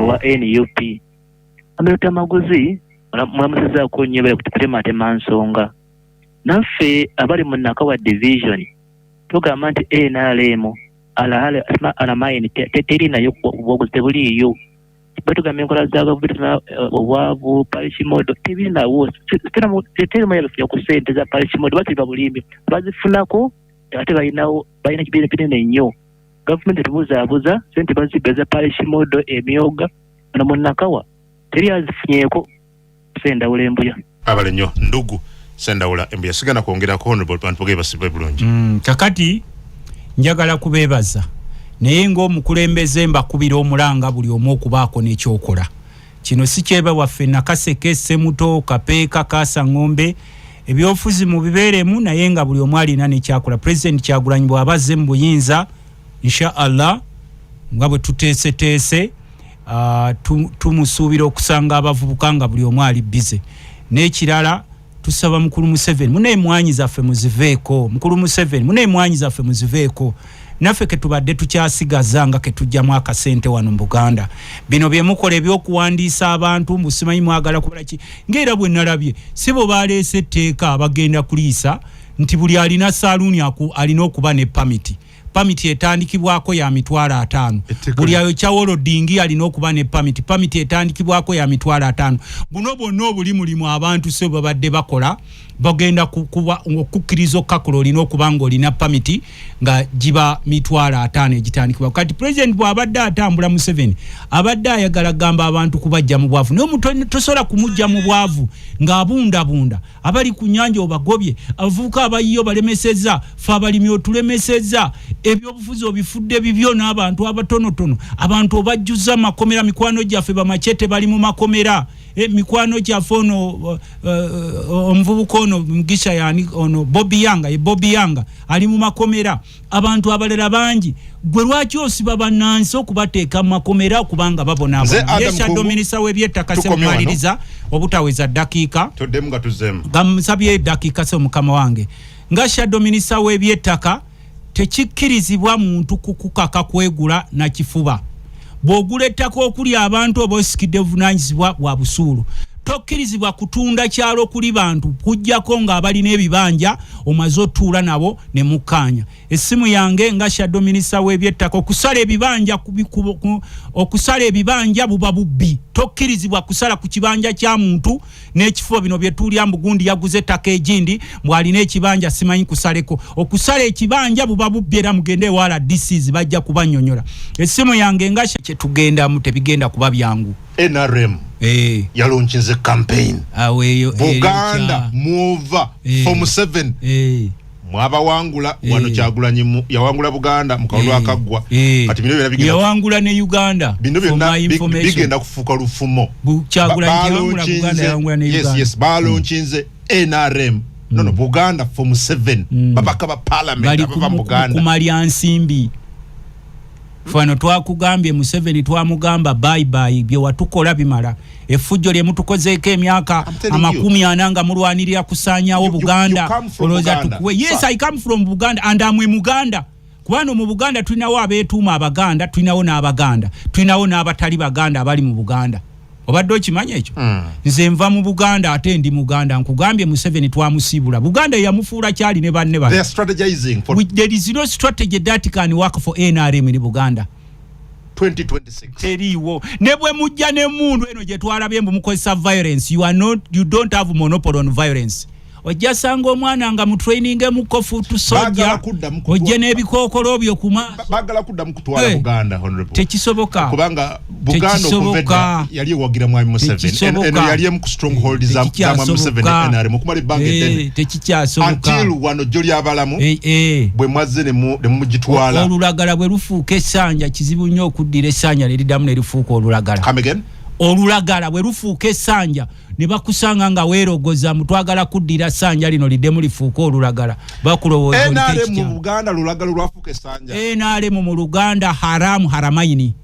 wa NUP Rutamaguzi mulamusiza ko nnyo bale kutema nsonga naffe abali mu Nakawa division tugamba nti NRM ala mayini teri nayo obuguzi tebuliyo batugamye enkola za gavumenti obwavu parish modo tebinawo teteri mayalufu ku ssente za parish modo batiba bulimbi bazifunako ate balina kibiina kinene nnyo gavumenti tebuzaabuza ssente bazibba za parish modo emyoga ono mu Nakawa teri azifunyeko Sendawula Embuya abale nnyo ndugu Sendawula Embuya sigana kwongerako honorable bantu bage basibe bulungi kakati njagala kubeebaza naye ng'omukulembeze mbakubira omulanga buli omu okubaako n'ekyokola kino si kyeba waffe Nakaseke Semuto Kapeeka Kaasangombe ebyofuzi mu bibeeremu naye nga buli omu alina n'ekyakola President Kyagulanyi bw'abazze mu buyinza inshallah nga bwe tuteeseteese tumusuubira okusanga abavubuka nga buli omu ali bize n'ekirala tusaba mukulu Museveni mune emwanyi zaffe muziveeko mukulu Museveni mune emwanyi zaffe muziveeko naffe ketubadde tukyasigaza nga ketujjamu akasente wano mu Buganda. Bino bye mukola ebyokuwandiisa abantu musimanyi mwagala kubala ki ng'era bwe nalabye si bo baleese etteeka bagenda kuliisa nti buli alina saaluuni alina okuba ne pamiti. Pamiti etandikibwako ya $5,000. Buli ayo kyawolo dingi alina okuba ne pamiti. Pamiti etandikibwako ya $5,000. Buno bonna obuli mulimu abantu so babadde bakola bagenda kuba okukkiriza okkakola olina okuba ng'olina pamiti nga giba $5,000 egitandikibwa. Kati president bw'abadde atambula Museveni abadde ayagala gamba abantu kubajja mu bwavu. N'omuntu tosobola kumujja mu bwavu ng'abundabunda abali ku nnyanja obagobye abavubuka abayiyo balemesezza fe abalimi otulemesezza ebyobufuzi obifudde bibyo n'abantu abatonotono abantu obajjuza makomera mikwano gyaffe bamachete bali mu makomera mikwano gyaffe ono omuvubuka ono Mugisha yani ono Bobby Yanga ali mu makomera abantu abalera bangi gwe lwaki osiba bannansi okubateeka mu makomera kubanga babona yesha dominisa w'ebyettaka semaliriza obutaweza dakiika toddemu nga tuzemu gamusabye dakiika se mukama wange nga shadow minister w'ebyettaka tekikkirizibwa muntu kukukaka kwegula na kifuba bw'ogula ettaka okuli abantu obosikidde buvunaanyizibwa bwa busuulu tokkirizibwa kutunda kyalo kuli bantu kujjako nga abali n'ebibanja omaze otuula nabo ne mukkaanya. Essimu yange nga shadow minister w'ebyettaka okusala ebibanja buba bubbi. Tokkirizibwa kusala ku kibanja kya muntu n'ekifo bino bye tuulya Bugundi yaguze ettaka egindi bw'alina ekibanja simanyi kusaleko. Okusala ekibanja buba bubbi era mugende wala DCs bajja kubannyonnyola. Essimu yange nga kye tugendamu tebigenda kuba byangu. NRM yalonchize campaign Buganda move from 7 mwaba wangula wano Kyagulanyi yawangula Buganda mukalwa akagwa kati bino bigenda yawangula ne Uganda bino bigenda kufuka lufumo Kyagulanyi yawangula Buganda yawangula ne Uganda yes balonchize NRM no Buganda from 7 babaka ba parliament aba Buganda kumalya nsimbi fano twakugambye Museveni twamugamba bye bye bye watukola bimala effujjo lye mutukozeeko emyaka 40 nga mulwanirira kusaanyaawo Buganda oloza tukuwe. Yes, I come from Buganda and I'm Muganda. Kubano mu Buganda tulinawo abeetuuma Abaganda, tulinawo n'Abaganda, tulinawo n'abatali Baganda abali mu Buganda. Obadde okimanya ekyo? Nze nva mu Buganda ate ndi Muganda. Nkugambye Museveni twamusiibula. Buganda yamufuula kyali ne banne they are strategizing for there is no strategy that can work for NRM in Buganda 2026 teriwo ne bwe mujja ne mundu eno gye twalabye mbu mukozesa violence you don't have monopoly on violence. Ojja sanga omwana nga mu training mukofu tusoja ojje n'ebikookolo byo kuma bagala kudda mu kutwala Buganda honorable tekisoboka kubanga Buganda okuveda yali wagira mwami Museveni eno yali mu stronghold za mwami Museveni NRM kumali bange tekikyasoboka until wano joli abalamu bwe mwaze ne mugitwala olulagala bwe lufuuka essanja kizibu nnyo okuddira essanja leridamu ne lifuuka olulagala. Come again? Olulagala bwe lufuuka essanja ne bakusanga nga weerogoza mutwagala kuddira ssanja lino liddemu lifuuka olulagala bakulowooza NRM mu Buganda lulagala lwafuuka essanja NRM mu Luganda haramu haramaini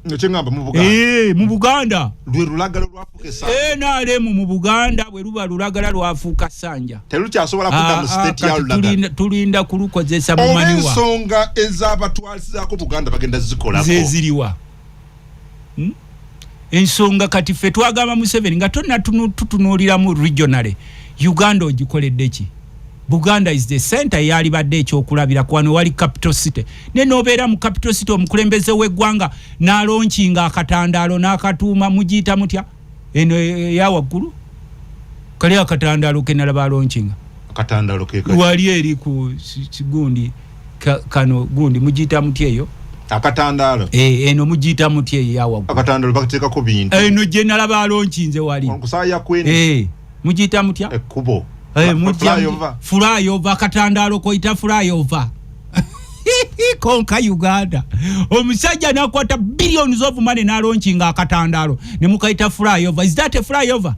nchengamba mu Buganda mu Buganda lwe lulagala lwafuuka essanja NRM mu Buganda bwe luba lulagala lwafuuka ssanja terukyasobola kudda mu state ya lulagala tulinda kulukozesa mu maniwa ensonga ez'abatwalizaako Buganda bagenda zikolako zeziriwa ensonga kati ffe twagamba Museveni nga tonna tutunuuliramu regionally Uganda ogikoledde ki? Buganda is the center yali badde ekyokulabira kwano wali capital city ne nobeera mu capital city omukulembeze w'eggwanga n'alonchinga akatandaalo n'akatuuma mugiyita mutya eno ya waggulu kali akatandaalo ke nalaba alonchinga akatandaalo ke wali eri ku Gundi kano Gundi mugiyita mutya eyo akatandalo eno mugita mutye yawa akatandalo bakiteka ko bintu eno general balonkinze wali kusaya kwene mugita mutya ekubo flyover akatandalo ko ita flyover konka Uganda omusajja nakwata billions of money na launching akatandalo ne mukaita flyover. Is that a flyover?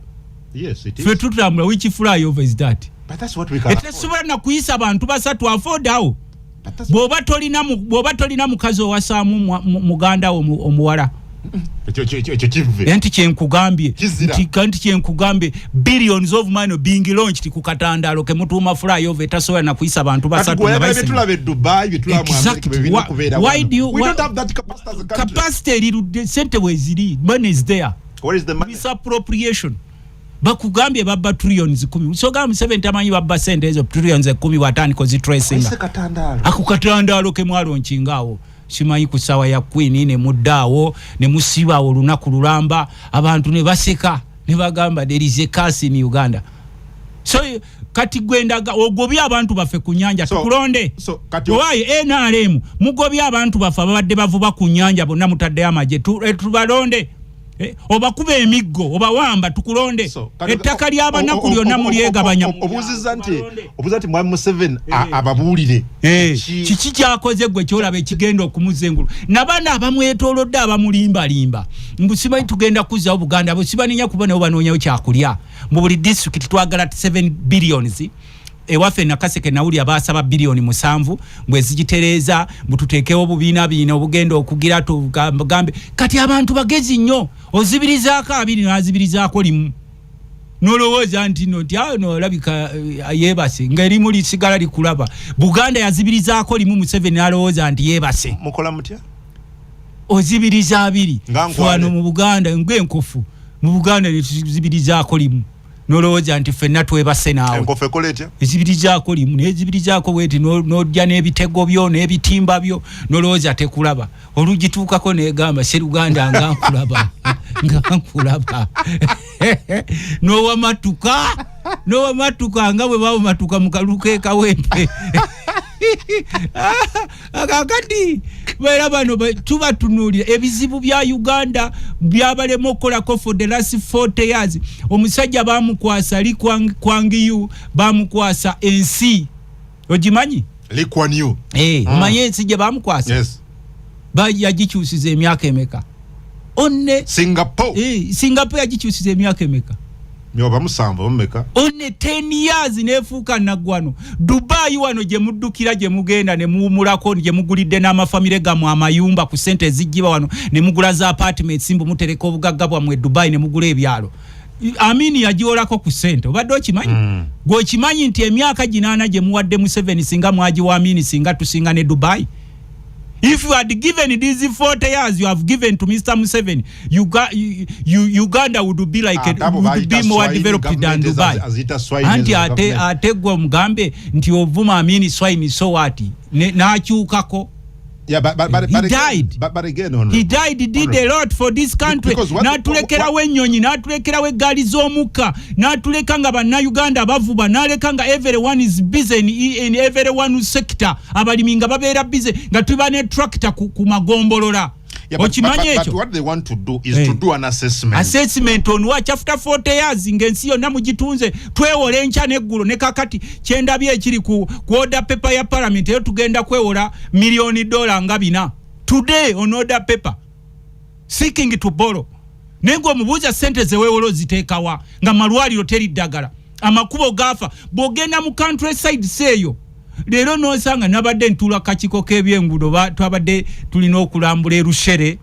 Yes, it is. Fetutambula which flyover is that? But that's what we can afford. Etesobola na kuyisa abantu basatu afford awo. Boba tolina mukazi owasaamu muganda omuwala Enti kyenkugambye nti kyenkugambye billions of money being launched ku katandalo ke mutuma flyover etasobola na kuyisa abantu basatu na bayise betulabe Dubai betulamu America bebina kubeera why do you we don't have that capacity as a country. Capacity sente weziri money is there. What is the money? Misappropriation bakugambye babba trillions 10 so gamu 7 tamanyi babba sente ezo trillions 10 watani kozi tracing akukatandalo ke mwalo nchingawo simanyi kusawa ya Queen ne muddaawo ne musiba olunaku lulamba abantu ne baseka ne bagamba there is a curse in Uganda. So kati gwendaga ogobya abantu bafe kunyanja tukulonde kati why NRM mugobya abantu bafa babadde bavuba kunyanja bonna mutadde amaje tubalonde obakuba emiggo obawamba tukulonde ettaka ly'abanaku lyonna mulyegabanya obuziza nti mwami Museveni ababuulire kiki kyakoze gwe kyolaba ekigenda okumuzengulu nabana abamwetoolodde abamulimbalimba mbusimanyi tugenda kuzzawo Buganda busibaninya kubona obanoonyawo kyakulya mu buli district twagala 7 billions ewaffe nakaseke nawuli abasaba billioni 7 mbwezigitereza mbututekewo bubiina bino obugenda okugira tugambe kati abantu bagezi nnyo ozibirizaako 2 nazibirizaako limu nolowooza nti noti no labika yebase ng'erimu lisigala likulaba Buganda yazibirizaako limu Museveni alowooza nti yebase mukola mutya ozibiriza 2 wano mu Buganda ng'enkofu mu Buganda nezibirizaako limu nolowooza nti ffenna twebase naawe enkofu ekola etya ezibirizaako limu nezibirizaako bweti n'ojja n'ebitego byo n'ebitimba byo nolowooza tekulaba olugituukako negamba Sseruganda nga nkulaba n'owamatuka nga bwe bawamatuka mu kaluka ekawempe akakati bera bano tuba tunuulira ebizibu bya Uganda byabalema okukolako for the last 40 years. Omusajja bamukwasa ali kwangiyu bamukwasa ensi ogimanyi likwanyu omanyi ensi gye bamukwasa yes yagikyusiza emyaka emeka onne Singapore yagikyusiza emyaka emeka nyoba musambo mmeka onne 10 years nefuuka naggwano Dubai wano gye muddukira gye mugenda ne muwumulako gye mugulidde n'amafamire gamu amayumba ku sente ezijjiba wano ne mugula za apartments simbu mutereka obugagga bwammwe Dubai ne mugula ebyalo Amini yagiolako ku sente obadde okimanyi gwe kimanyi nti emyaka 8 gye muwadde Museveni singa mwagiwa Amini singa tusinga ne Dubai. If you had given these 40 years you have given to Mr. Museveni, Uganda would be like would be more developed than Dubai. Anti ategwa mugambe nti ovuma Amini swine so what? N'akyukako. Yeah, but he died. But again, he died. He did a lot for this country. Natulekera wenyonyi, natulekera we gali zomuka, natuleka nga bana Uganda bavuba, naleka nga everyone is busy in everyone sector. Abalimi nga babeera busy, nga tubane tractor ku magombolola. Yeah, but what they want to do is to do an assessment. Assessment on what after 40 years ngensi yonna mugitunze twewola encha neggulu ne kakati kyendabye ekiri ku order paper ya parliament eyo tugenda kwewola $1 million nga 4 today on order paper seeking to borrow nengo mubuza sente zeweewolo ziteekawa nga malwaliro teri ddagala amakubo gafa bogenda mu countryside seyo lero nosanga nabadde ntula kachiko k'ebyengudo twabadde tulina okulambula erushere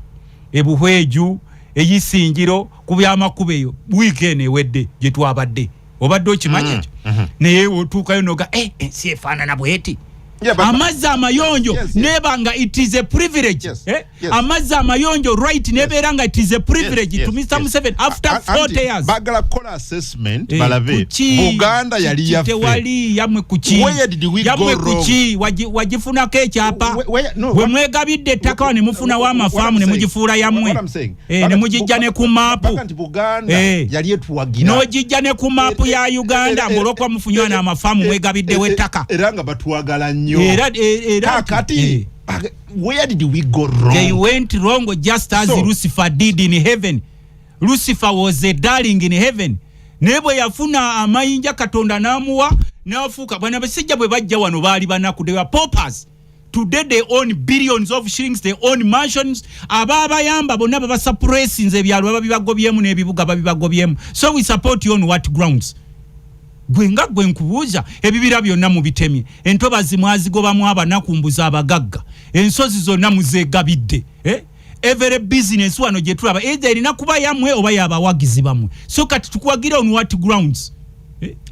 ebuhweju eyisingiro kubyamakubo eyo weekend ewedde gye twabadde obadde okimanyi ekyo naye otuukayo noga ensi efaanana bweti amazzi amayonjo nebanga it is a privilege amazzi amayonjo right neberanga it is a privilege to Mr. Museveni after 40 years bagala kola assessment balabe Buganda yali yaffe tewali yamwe kuki yamwe kuki wajifunako ekyapa bwe mwegabidde ettaka ne mufuna wa mafaamu ne mugifuula yamwe ne mugijja ne ku maapu yali etuwagira n'ogijja ne ku maapu ya Uganda ng'olwokwa mufunywa n'amafaamu mwegabiddewo ettaka era nga batwagala nnyo kakati where did we go wrong? They went wrong just as Lucifer did in heaven. Lucifer was a darling in heaven. Nebo yafuna amayinja Katonda namuwa nafuka bwana basijja bwe bajja wano bali banaku they were paupers. Today they own billions of shillings, they own mansions. Ababayamba bonna babasuppressinze ebyalo babibagobyemu n'ebibuga babibagobyemu. So we support you on what grounds? Gwenga gwenkubuuza ebibira byonna mu bitemye entobazi mwazigobamu abanakumbuza abagagga ensozi zonna muzeegabidde every business wano gye tulaba either erina kuba yamwe oba yabawagizi bamwe so kati tukuwagira on what grounds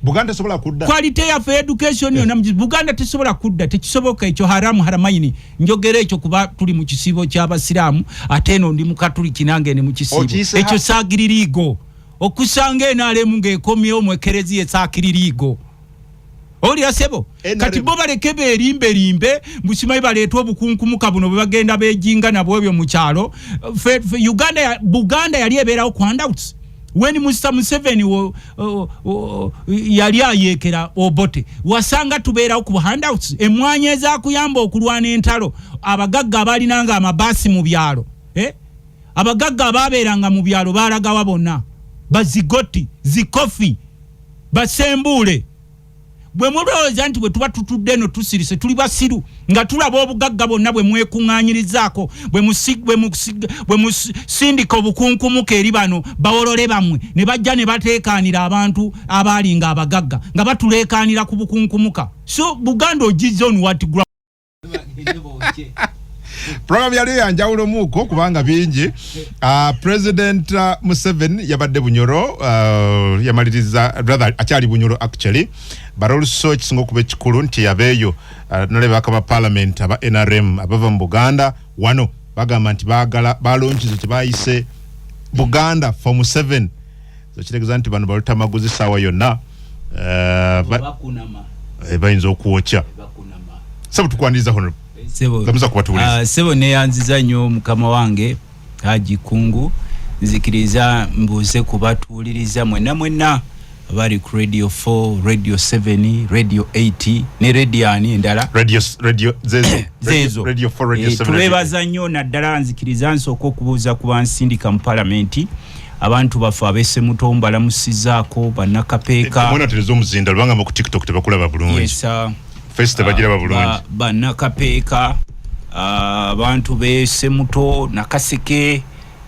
Buganda tesobola kudda quality of education yona Buganda tesobola kudda tekisoboka ekyo haramu haramayini njogere ekyo kuba tuli mu kisibo ky'abasiramu ate eno ndi mu katuliki nange ne mu kisibo ekyo saagiririgo okusanga enaalemu ng'ekomyewo mu ekereziya esaakiririgo oli asebo kati bo balekebe erimbe mbusimayi baleeta obukunkumuka buno bwe bagenda beejinga nabwo ebyo mu kyalo Buganda yali ebeerawo ku handouts when Mr. Museveni yali ayekera Obote wasanga tubeerawo ku handouts emwanya ezakuyamba okulwana entalo abagagga abalinanga amabasi mu byalo abagagga ababeeranga mu byalo baalagawa bonna bazigoti zikofi basembule bwe mulowooza nti bwe tuba tutudde eno tusirise tuli basiru nga tulaba obugagga bonna bwe mwekuŋŋaanyirizaako bwe musindika obukunkumuka eri bano bawolole bamwe ne bajja ne bateekaanira abantu abaalinga abagagga nga batuleekaanira ku bukunkumuka so Buganda ogizza on what ground program yali yanjawulo muko kubanga bingi President Museveni yabadde Bunyoro yamaliriza rather akyali Bunyoro actually but also kisinga okuba ekikulu nti yabeeyo naleba akaba parliament aba NRM abava mu Buganda wano bagamba nti baagala balonchizo kyebayise Buganda for Museveni so kitegeeza nti bano balutamaguzi saawa yonna bayinza okuwokya sabu tukwaniriza hono sebo neyanziza nnyo mukama wange Haji Kungu nzikiriza mbuze kubatuuliriza mwenna bali ku Radio 4, Radio 7, Radio 8 ne Radiani endala Radio zezo Radio 4, Radio 7 tulebaza nnyo naddala nzikiriza nsooka okubuuza ku bansindika mu palamenti abantu bafe abese mutomba lamusizaako bannakapeeka mwana telezo muzinda lubanga mu TikTok tebakulaba bulungi yes Feste bagira babulungi bannakapeeka abantu bese muto nakaseke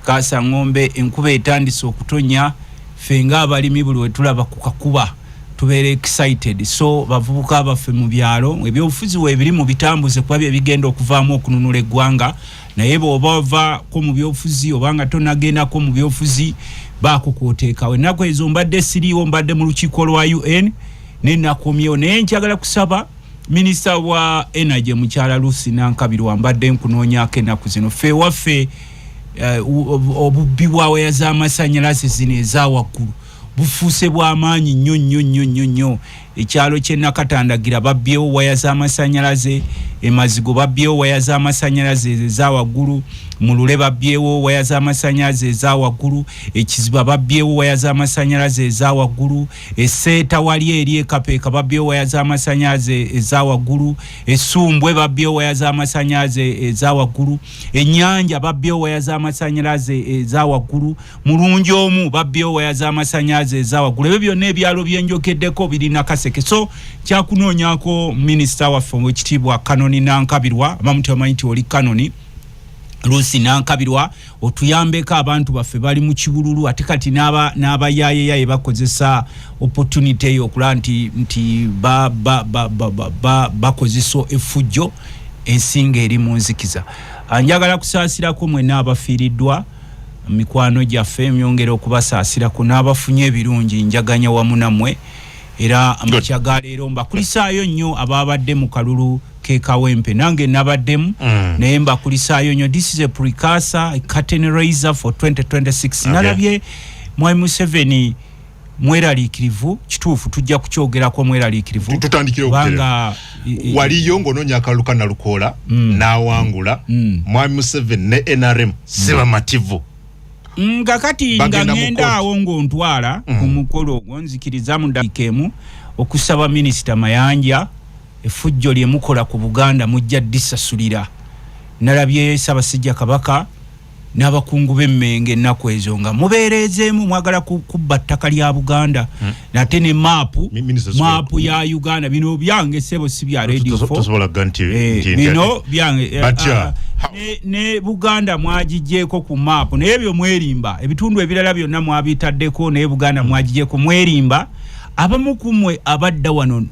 kasa ngombe enkuba etandise okutonya fenga abalimi buli wetulaba kukakuba tubeere excited so bavubuka baffe mu byalo ebyobufuzi webiri mu bitambuze kuba bye bigenda okuvaamu okununula eggwanga naye bw'obava ko mu byobufuzi obanga tonagenda ko mu byobufuzi bakukooteekawo ennaku ezo mbadde siriiwo mbadde mu lukiiko lwa UN nenakomyewo naye nkyagala kusaba Minister wa Energy mukyala Lucy Nankabirwa mbadde nkunoonyaako ennaku zino ffe waffe obubbi bwa waya z'amasanyalaze zino ezawaggulu bufuuse bw'amaanyi nnyo ekyalo kye Nakatandagira babbyewo waya z'amasanyalaze emazigo babbyewo waya z'amasanyalaze ezawaggulu mulule babbyewo waya z'amasanyalaze ezawaggulu ekiziba babbyewo waya z'amasanyalaze ezawaggulu eseeta wali eri ekapeeka babbyewo waya z'amasanyalaze ezawaggulu esumbwe babbyewo waya z'amasanyalaze ezawaggulu ennyanja babbyewo waya z'amasanyalaze ezawaggulu mulungi omu babbyewo waya z'amasanyalaze ezawaggulu ebyo byonna ebyalo byenjokeddeko birina kaseke so kyakunoonyaako minisita waffe ekitiibwa Kanoni Nankabirwa abamuti bamanyi nti oli Kanoni Lucy Nankabirwa otuyambeko abantu baffe bali mu kibululu ate kati n'abayayeyaye bakozesa opportunity eyo okulaba nti bakozesa effujjo ensinga eri mu nzikiza njagala kusaasirako mwenna abafiiriddwa mikwano gyaffe myongera okubasaasirako n'abafunye ebirungi njaganya wamu nammwe era amakyagala leero mbakulisaayo nnyo ababadde mu kalulu kekawempe nange nabaddemu naye mbakulisaayo nnyo this is a precursor a curtain raiser for 2026 nalabye Mwai Museveni mweraliikirivu kituufu tujja kukyogerako mweraliikirivu tutandikire okuterera waliyo ng'onoonya akalulu ka Nalukoola n'awangula Mwai Museveni ne NRM sebamativu nga kati nga ngenda awo ng'ontwala ku mukolo ogwo nzikiriza mu ddakiika emu okusaba minisita Mayanja effujjo lye mukola ku Buganda mujja disasulira nalabye Ssaabasajja Kabaka n'abakungu b'emmenge ennaku ezo nga mubeereezeemu mwagala kubba ttaka lya Buganda nate ne maapu ya Uganda bino byange sebo si bya Radio 4 bino byange ne Buganda mwagijeeko ku maapu naye ebyo mwerimba ebitundu ebirala byonna mwabitaddeko naye Buganda mwagijeeko mwerimba abamu kumwe abadda wano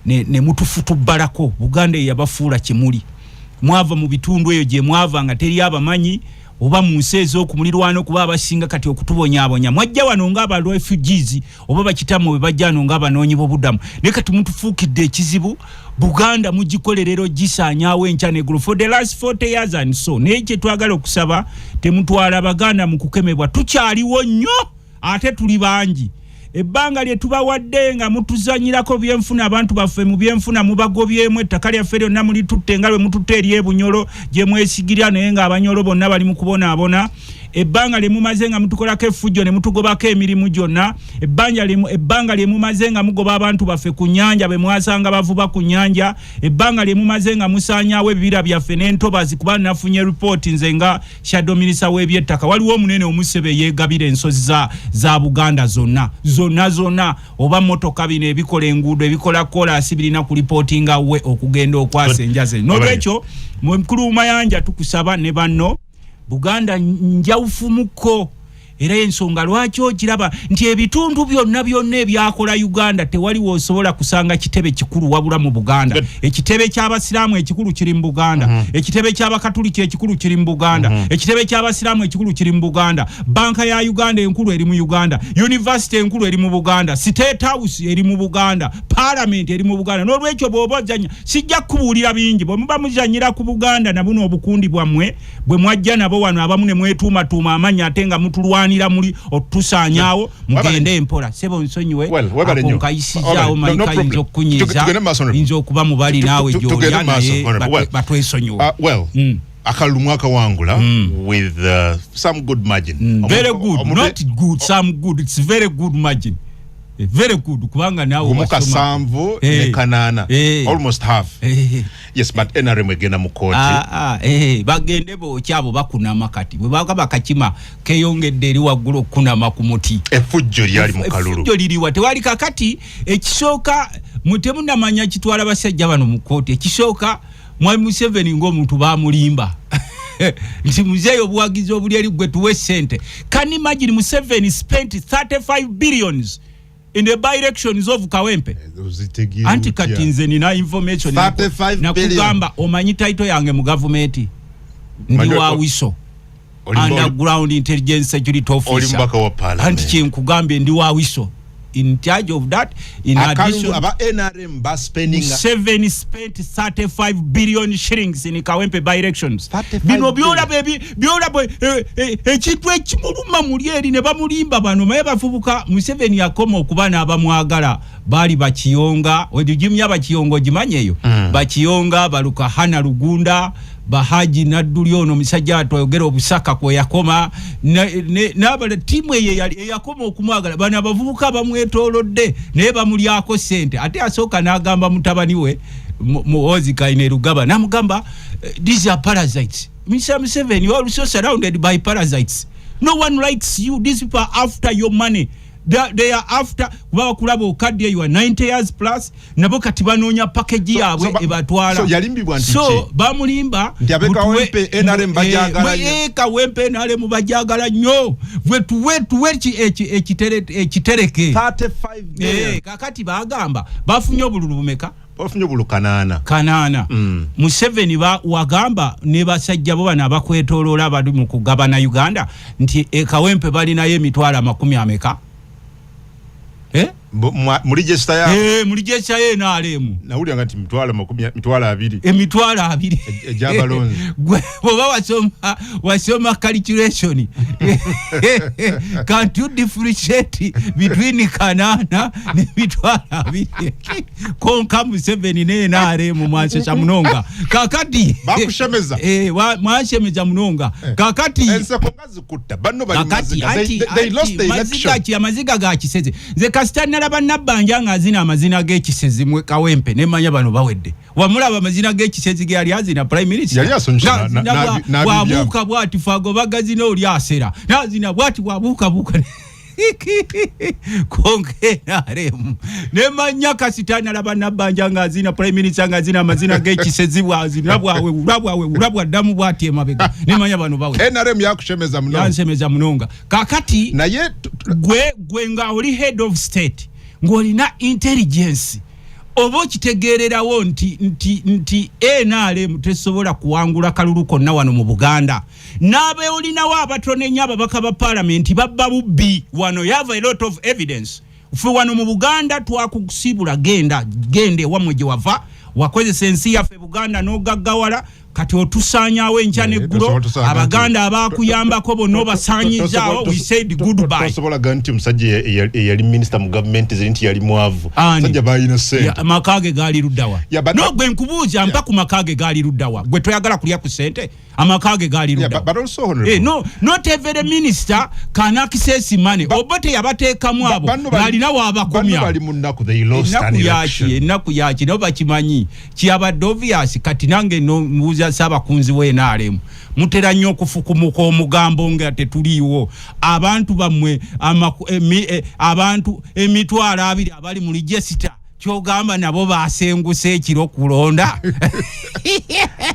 ne mutufutubalako Buganda yabafuula kimuli mwava mu bitundu eyo gye mwava nga teri abamanyi oba mu nsi ez'okumulirwano kuba abasinga kati okutubonyaabonya mwajja wano ng'aba refugees oba bakitamu bwe bajja wano ng'abanoonyi b'obudamu naye kati mutufuukidde ekizibu Buganda mugikolerero gisaanyaawo enkya neggulo for the last 40 years and so naye kye twagala okusaba temutwala Baganda mu kukemebwa tukyaliwo nnyo ate tuli bangi ebbanga lye tubawadde nga mutuzanyirako byenfuna abantu baffe mu byenfuna mubagobyemu ettaka lyaffe lyonna mulitutte nga lwe mututte eri ebunyolo gye mwesigirya naye nga abanyolo bonna bali mu kubonaabona ebbanga lye mumaze nga mutukolako effujjo ne mutugobako emirimu gyonna ebbanga lye mumaze nga mugoba abantu baffe ku nnyanja be mwasanga bavuba ku nnyanja ebbanga lye mumaze nga musaanyaawo ebibira byaffe n'entobazi kuba nafunye ripooti nze nga shadow minister w'ebyettaka waliwo omunene omusebe yeegabira ensozi za Buganda zonna oba motoka bino ebikola enguudo ebikola kolasi birina ku reportinga we okugenda okwasa enjaze n'olwekyo mu mukulu mayanja tukusaba ne banno Buganda njawufumuko era ensonga lwaki okiraba nti ebitundu byonna ebyakola Uganda tewali wosobola kusanga kitebe kikulu wabula mu Buganda ekitebe ky'abasiraamu ekikulu kiri mu Buganda ekitebe ky'abakatoliki ekikulu kiri mu Buganda ekitebe ky'abasiraamu ekikulu kiri mu Buganda banka ya Uganda enkulu eri mu Uganda university enkulu eri mu Buganda state house eri mu Buganda parliament eri mu Buganda n'olwekyo bw'obozanya sijja kubuulira bingi bwe muba muzanyira ku Buganda na buno obukundi bwammwe bwe mwajja nabo wano abamu ne mwetuuma amanya ate nga mutulwanira muli otusaanyaawo mugende empola sebo nsonyiwe akonkayisizaawo mayika yinza okukunyiza yinza okuba mubali naawe gy'olya naye batwesonyiwa akalulu mwaka wangula with some good margin very good not good some good it's very good margin very good kubanga nawe umuka samvu ne kanana almost half yes but NRM egenda mu court bagende bo kyabo bakuna makati bwe bakaba kakima keyongedde eri waggulu okuna makumuti effujjo lyali mu kalulu effujjo liriwa tewali kakati ekisooka mutemu namanya kitwala basajja bano mu court ekisooka Mwami Museveni ng'omuntu bamulimba nti muzeeyo obuwagizi obuli eri gwe tuwe sente can imagine Museveni spent 35 billions in the by-elections of Kawempe anti kati nze nina information na kugamba omanyi title yange mu government ndi wa wiso underground intelligence security officer anti kyenkugambye ndi wa wiso in charge of that in addition aba NRM bus spending 7 spent 35 billion shillings in Kawempe by-elections bino byola ekintu ekimuluma muli eri ne bamulimba bano naye bafubuka Museveni yakoma okuba n'abamwagala bali bakiyonga wedijimya bakiyongo gimanyeyo bakiyonga baluka hana Lugunda Bahaji Nadduli ono misajja atwogera obusaka kwe yakoma n'abala timu ye yakoma okumwagala bana bavubuka bamwetolodde naye bamulyako sente ate asooka n'agamba mutabani we muwozi Kaine Rugaba namugamba these are parasites Mr. Museveni you are also surrounded by parasites no one likes you these people are after your money they are after kuba kulaba okadde you are 90 years plus nabo kati banoonya package yaabwe ebatwala so yalimbibwa nti so bamulimba ndiabeka wempe NRM bajagala wempe NRM bajagala nnyo tuwe ekitereke 35 billion kakati bagamba bafunye obululu bumeka bafunye obululu kanana Museveni wagamba ne basajja bo bana bakwetoloola abali mu kugabana Uganda nti Kawempe bali naye emitwala 10 ameka muri register ya muri register ye NRM nawuli ngati mitwala 2 emitwala 2 ejabalonzi gwe boba wasoma calculation can't you differentiate between kanana ne mitwala 2 konka Museveni ne NRM mwanse munonga kakati bakushemeza mwanshemeza munonga kakati ense kongazi kutta banno bali they lost the election amaziga ga kiseze ze kastana Nabbanja ngazina amazina g'ekisezi mwe Kawempe nemanya bano bawedde wamulaba amazina g'ekisezi ge yali azina prime minister yali asonjera na wabuka bwati fago bagazina oli asera nazina bwati wabuka konke NRM nemanya kasitana laba Nabbanja ngazina prime minister ngazina amazina g'ekisezi bwazina bwawe damu bwati emabega nemanya bano bawedde NRM yakushemeza munonga kakati naye gwe nga oli head of state ngolina intelligence obo kitegererawo nti NRM tesobola kuwangula kalulu konna wano mu Buganda nabe olinawo abatonenya ababaka ba parliament babba bubbi wano you have a lot of evidence fu wano mu Buganda twakusibula gende wamwe je wava wakozesa ensi yaffe Buganda n'ogaggawala kati otusanyawo enkya neggulo abaganda abakuyambako bonna obasaanyizaawo we said goodbye tosobola ganti omusajja eyali minister mu government zinti yali mwavu sajja balina sente amakage gaali luddawa no gwe nkubuuza mpa ku makage gaali luddawa gwe toyagala kulya ku sente amakage gaali luddawa but also honorable no not every minister can access money obote yabateekamu abo balinawo abakomya bali mu nnaku they lost an election ennaku yaki no bakimanyi kyabadde obvious kati nange no mbuuza sabakunzi we NRM mutera nnyo okufukumuka omugambo nga tetuliiwo abantu bamwe abantu emitwalo abiri abali mu register kyogamba nabo basenguse ekiro kulonda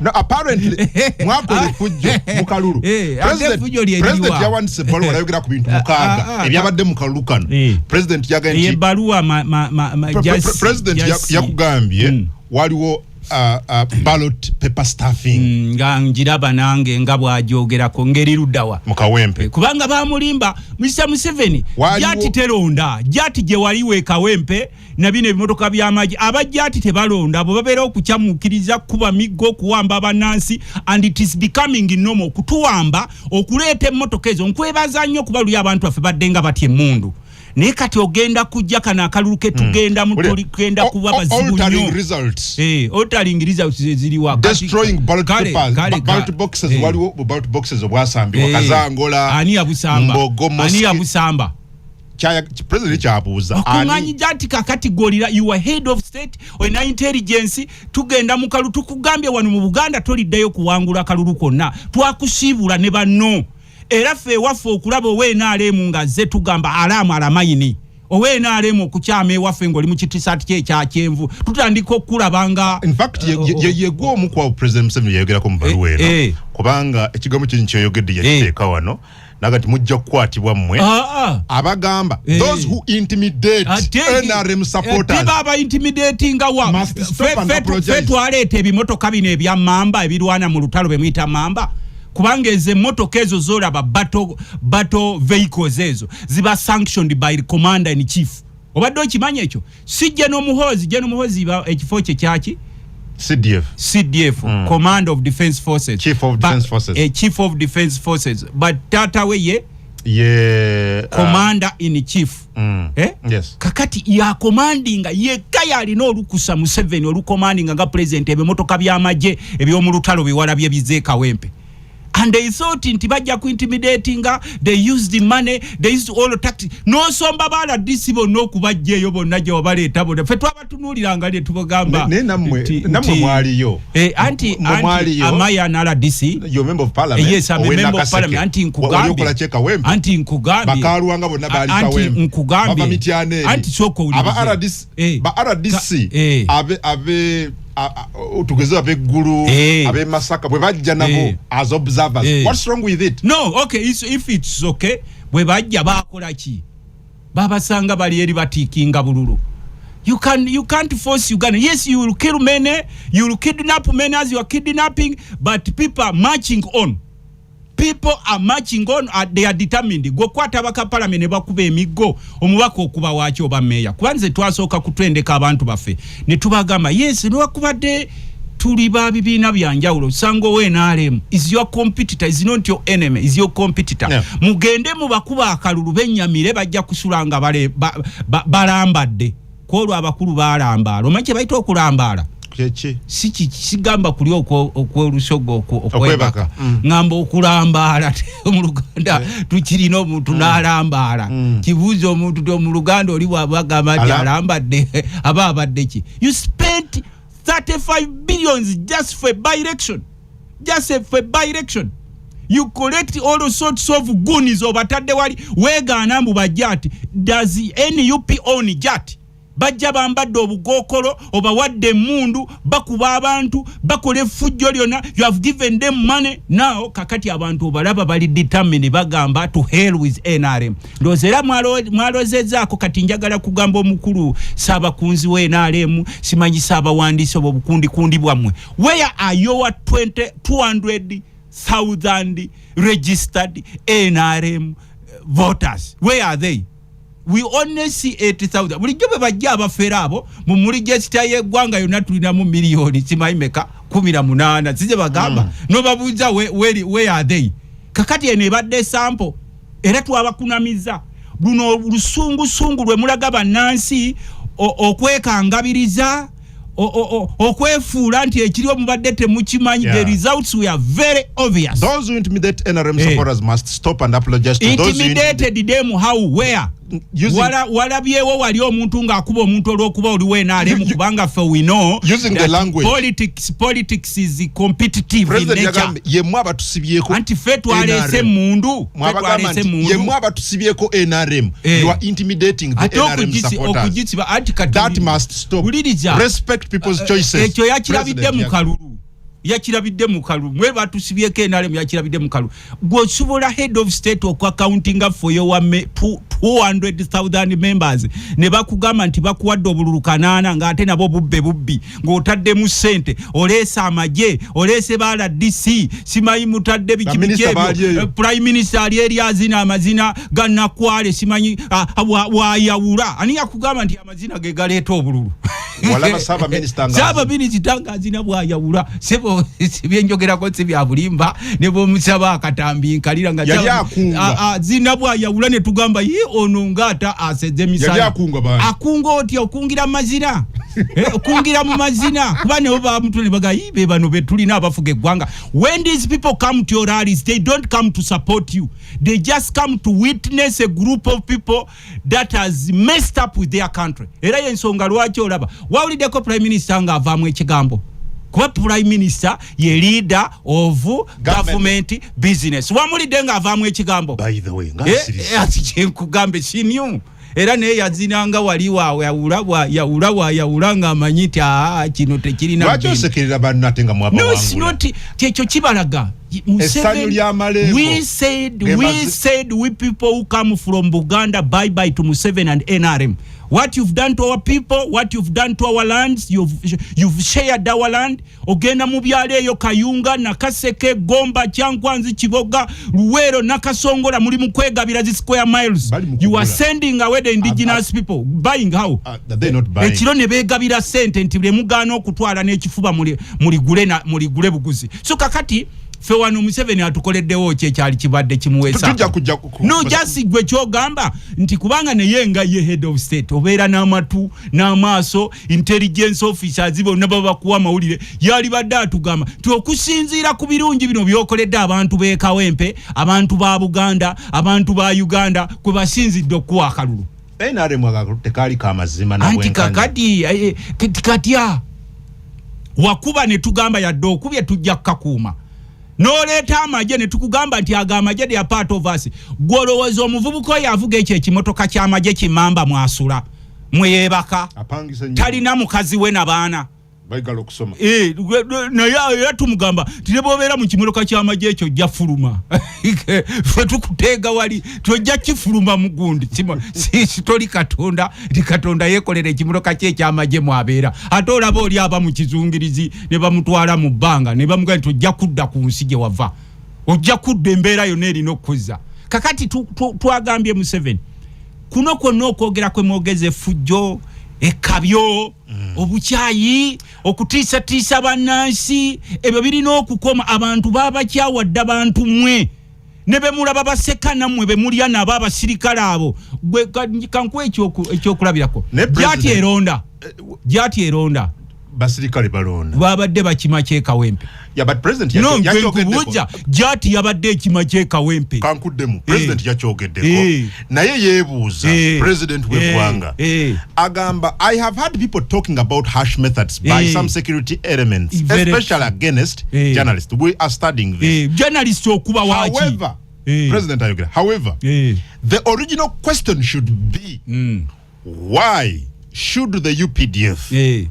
no apparently mwakole fujjo mukalulu president yawanise balo warayogera ku bintu mukaga ebyabadde mukalulu kano president yagambye ebaluwa president yakugambye waliwo ballot paper stuffing nga njiraba nange nga bwajogerako ngeri luddawa mukawempe kubanga bamulimba Mr. Museveni jati teronda jati je waliwe kawempe na bine bimotoka byamaji abajati tebalonda abo babera okukyamukiriza kuba miggo kuwamba abanansi and it is becoming normal kutuwamba okuleta emotoka ezo nkwebaza nnyo kubaluya abantu afe baddenga batye mundu ne kati ogenda kujja kana akaluluke tugenda mutuli kugenda kuba bazibu nnyo altering results ziri wa destroying ballot papers ballot boxes waliwo ballot boxes obwasambi wakazangola ani abusamba president kyabuuza akumanyi jati kakati golira you are head of state or intelligence tugenda mukalu tukugambye wano mu Buganda toliddayo kuwangula kalulu konna twakusibula ne banno era ffe waffe okulaba NRM nga ze tugamba alamu alamayini NRM okukyama ewaffe ng'oli mu kitisati kye ekya kyenvu tutandika okulabanga in fact yegwa omu kwa president Museveni yayogerako mu baluwa eno kubanga ekigambo kino kyoyogedde yakiteeka wano nagati mujja kukwatibwa mmwe abagamba those who intimidate NRM supporters baba intimidating wa fetwaleeta ebimotoka bino ebya mamba ebirwana mu lutalo bemuyita mamba kubanga eze motoka ezo zolaba battle vehicles ezo ziba sanctioned by the commander in chief obadde okimanyi ekyo si General Muhoozi ekifo kye kyaki CDF Command of Defence Forces Chief of Defence Forces but tata we commander in chief yes kakati ya commanding ye kaya alina olukusa Museveni olucommanding nga president ebimotoka byamaje ebyomu lutalo biwala bye bizeeka wempe and they thought nti bajja ku intimidating they used the money they used all the tactics no somba bala disibo no kubajjeyo bonna je wabaleeta bonna fe twabatunuliranga lye tubagamba namwe mwaliyo anti amaya nala DC you member of parliament yes I'm a member of parliament anti nkugambi bakaluwanga bonna bali kawempe baba mityane anti soko uli ba RDC ave utugeze abeggulu abe Masaka bwe bajja nabo as observers what's wrong with it no okay if it's okay bwe bajja bakola ki babasanga bali eri batikinga bululu you can't force Uganda yes you will kill many you will kidnap many as you are kidnapping but people are marching on they are determined go kwata baka parliament bakuba emiggo omubaka okuba wacho oba meya kwanze twasooka kutwendeka abantu baffe ne tubagamba yes no wakubadde tuli ba bibina byanjawulo sango NRM is your competitor is not your enemy is your competitor mugende mu bakuba akalulu benyamire bajja kusulanga bale balambadde kolwa abakulu balambala omanyi baita okulambala sigamba kuli okwerusogo okwebaka ngamba okulambala mu Luganda tukirina omuntu n'alambala kibuuzo omuntu mu Luganda oli bw'abagamba nti alambadde aba abadde ki you spent 35 billions just for by-election you collect all sorts of goonies obatadde wali weegaana mbu bajati does NUP own jati bajja bambadde obugokolo obawadde mundu bakuba abantu bakola effujjo lyonna. You have given them money. Now kakati abantu obalaba bali determined bagamba to hell with NRM. Ndozera mwalozezaako kati njagala kugamba omukulu Saabakunzi we NRM simanyi Saabawandiisi obukundi bwamwe. Where are your 200,000 registered NRM voters? Where are they? We only see 80,000. Bulijjo bwe bajja abafera abo mu muligesta yeggwanga yonna tulinamu miliyoni simanyi meka 18 sije bagamba no babuuza where are they? Kakati ene badde sample era twabakunamiza luno lusungu lwe mulaga bannansi okwekangabiriza okwefuula nti ekiriwo mubadde temukimanyi. The results were very obvious. Those who intimidate NRM supporters must stop and apologize to those who intimidated them. How? Where? Walabyewo wali omuntu ng'akuba omuntu olw'okuba oliwo NRM kubanga fe we know using the language politics is competitive President in nature. Yemwe abatusibyeko anti fe twalese mundu yemwe abatusibyeko NRM. You are intimidating the NRM supporters. That must stop. Respect people's choices. Ekyo yakirabidde mu kalulu mwe batusibyeko NRM yakirabidde mu kalulu. Gwosobola head of state accounting for your 200,000 members ne bakugamba nti bakuwadde obululu kanaana ng'ate nabo bubbi ng'otadde mu ssente oleese amagye oleese baala DC simanyi mutadde bikibijebyo prime minister ali eri azina amazina gannakwale simanyi wayawula ani yakugamba nti amazina ge galeeta obululu walaba Saba minister ngazina bwayawula sebo sibyenjogerako sibya bulimba ne bomusaba akatambi nkalira nga zina bwayawula ne tugamba ono ngata aseze misala akunga oti okungira mazina okungira mu mazina kuba ne oba mutuli baga ibe bano betulina abafuga eggwanga. When these people come to your rallies, they don't come to support you, they just come to witness a group of people that has messed up with their country. Era yensonga lwaki olaba wawuliddeko prime minister nga avaamu ekigambo kuba prime minister ye leader of government business. Wamulidde nga avaamu ekigambo by the way nkugambye sinyu era naye yazinanga wali yawula nga amanyi ti kino tekirina lwaki osekerera bantu ate nga mwaba wangula kyekyo kibalaga. We said we people who come from Buganda bye to Museveni and NRM. What you've done to our people, what you've done to our lands, you've shared our land. Ogenda mu byalo eyo Kayunga Nakaseke Gomba Kyankwanzi Kiboga Luwero Nakasongola muri mu kwegabira zi square miles. You are sending away the indigenous people. Buying how? They not buying. Ekiro ne begabira sente nti bwe mugano okutwala n'ekifuba muri gule buguzi. So kakati fe wano Museveni atukoleddewo kyali kibadde kimuweesa. No just gwe kyogamba nti kubanga ne yenga ye head of state obeera n'amatu n'amaaso intelligence officers bonna baba kuwa mawulire yali badde atugamba tuokusinziira ku birungi bino byokoledde abantu b'e Kawempe abantu ba Buganda abantu ba Uganda kwe basinzidde okuwa akalulu. NRM tekali kamazima na bwenkanya. Anti katya wakuba ne tugamba yadde okubye tujja kukakuuma. Noleeta amagye ne tukugamba nti agamaje they are part of us. Gwolowooza omuvubuka yavuga ekyo ekimotoka ky'amagye kimamba mwasula mweyebaka talina mukazi we n'abaana baigala okusoma naye tumugamba tinebobeera mu kimotoka ky'amagye ekyo ojja fuluma fe tukuteega wali tojja kifuluma mugundi toli Katonda ti Katonda yeekolera ekimotoka kye eky'amagye mwabeera ate olaba oli aba mu kizungirizi ne bamutwala mu bbanga ne bamugamba nti ojja kudda ku nsi gye wava ojja kudda embeera yonna erina okuzza. Kakati twagambye Museveni kuno kwonna okwogera kwe mwogeze effujjo ekabyo obukyayi okutiisa bannansi ebyo birina okukoma. Abantu baba kyawadde abantu mwe ne bemulaba baseka nammwe bemulya nabo abasirikale abo kankuwa ekyokulabirako gyati eronda basirikale balonda babadde bakima kyekawempe. Yeah, but president yakyogedde jati yabadde ekima kyekawempe kankuddemu president yakyogeddeko naye yeebuuza president w'eggwanga agamba I have had people talking about harsh methods by some security elements especially against journalists. We are studying this. Journalists okuba waki. However, president ayogera, however, the original question should be why should the UPDF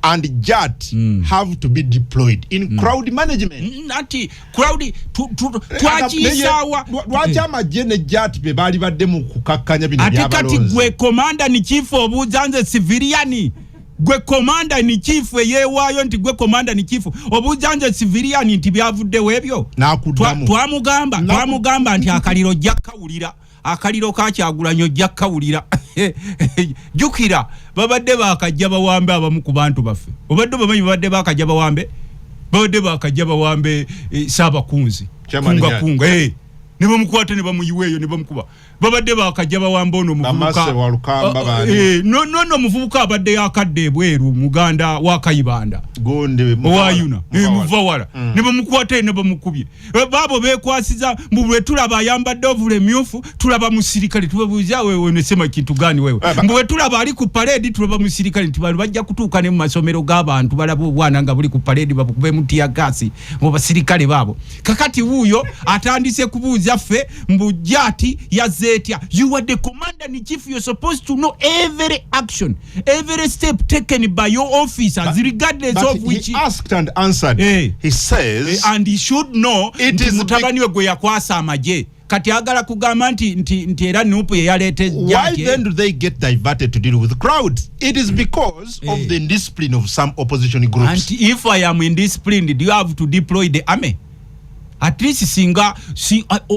and JAT have to be deployed in crowd management? Nati crowd twachisawa lwachama jene JAT bebali badde mu kukakanya bino byabalonzi. Ati kati gwe commander ni chief obuzanze civiliani. Gwe commander ni chief yewayo nti gwe commander ni chief obuzanze civiliani nti byavudde webyo. Twamugamba nti akaliro jakawulira. Akaliro kakyagulanyo jakawulira. Jukira babadde bakajja bawambe abamu ku bantu baffe. Obadde bamanyi babadde bakajja bawambe. Babadde bakajja bawambe Sabakunzi. Kunga ne bamukwata ne bamuyiweyo ne bamukuba. Babadde bakajja bawambe ono muvubuka. No muvubuka abadde yakadde bweru Muganda wa Kayibanda. Gonde Wayuna. Muvawala. Ne bamukwata ne bamukubye. Babo bekwasiza mbulwe tulaba ayambadde ovule myufu tulaba musirikale tubabuza wewe nesema kintu gani wewe. Mbulwe tulaba ali ku parade tulaba musirikale nti bajja kutuuka ne mu masomero g'abantu balabo bwana nga buli ku parade babukube muti ya gasi mu basirikale babo. Kakati wuyo atandise kubuza ffe mbu JAT yazetya. You are the commander in chief, you're supposed to know every action, every step taken by your officers, regardless of which he asked and answered. He says and he should know it is mutabaniwe gwe yakwasa amaje. Kati agala kugamba nti era nupu yalete JAT. Why then do they get diverted to deal with crowds? It is because of the indiscipline of some opposition groups. And if I am indisciplined, do you have to deploy the army? At least singa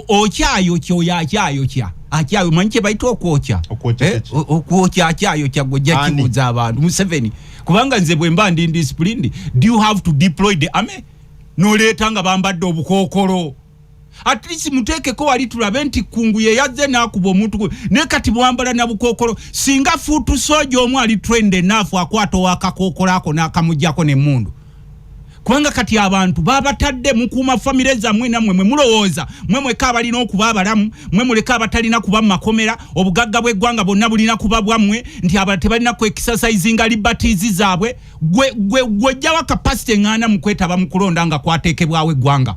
okyayo kya akyayo manche baito okwocha akyayo kyagwe jakibuza abantu Museveni kubanga nze bwe mba ndi indisciplined, do you have to deploy the army? No leta nga bambadde obukokolo. At least muteke ko wali tulabe nti kungu ye yazze nakuba omuntu ne kati bwambala na bukokolo singa futu sojo omwe ali trained enough akwato wakakokolako nakamujjako ne mundu. Kubanga kati abantu babatadde mukuma family zammwe namwe mwe mulowooza mwe kabalina okuba abalamu mwe muleka abatalina kuba makomera obugagga bw'eggwanga bonna bulina kuba bwammwe nti abantu tebalina ku exercising liberties zaabwe gwe jawa capacity ngana mu kwetaba mu kulonda nga kwateekebwawo eggwanga.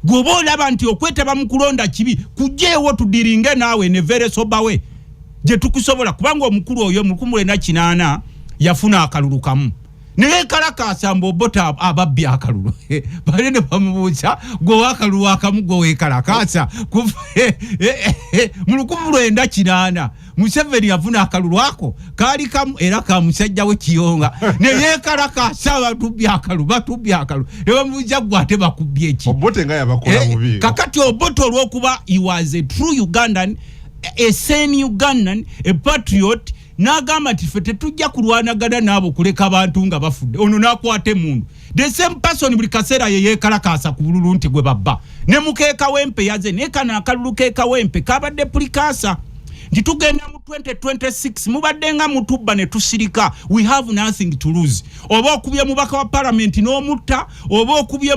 Gwe olaba nti okwetaba mu kulonda kibi kujeewo tudiringe naawe ne very sober way je tukusobola kubanga omukulu oyo 1998 yafuna akalulu kamu. Ne kalakasa mbobota ababbi akalulu. Balene bamubuza go akalulu akamu go ekalakasa. Mulukumulu enda kinana. Museveni yafuna akalulu ako kali kamu era ka musajja we kiyonga. Ne yekalakasa batubbi akalu. Ne bamubuza gwate bakubye ki. Obote nga yabakola mubi. Kakati oboto olwokuba he was a true Ugandan, a sane Ugandan, a patriot. Nagamba tifete tujja kulwanagana nabo kuleka abantu nga bafudde ono nakwate mundu the same person buli kasera yeye kalakasa ku bululu nti gwe babba ne mukeeka wempe yaze ne kana akalulu keeka wempe kabadde pulikasa nditugenda mu 2026 mubadde nga mutubba ne tusirika. We have nothing to lose. Oba okubye mubaka wa parliament n'omutta, oba okubye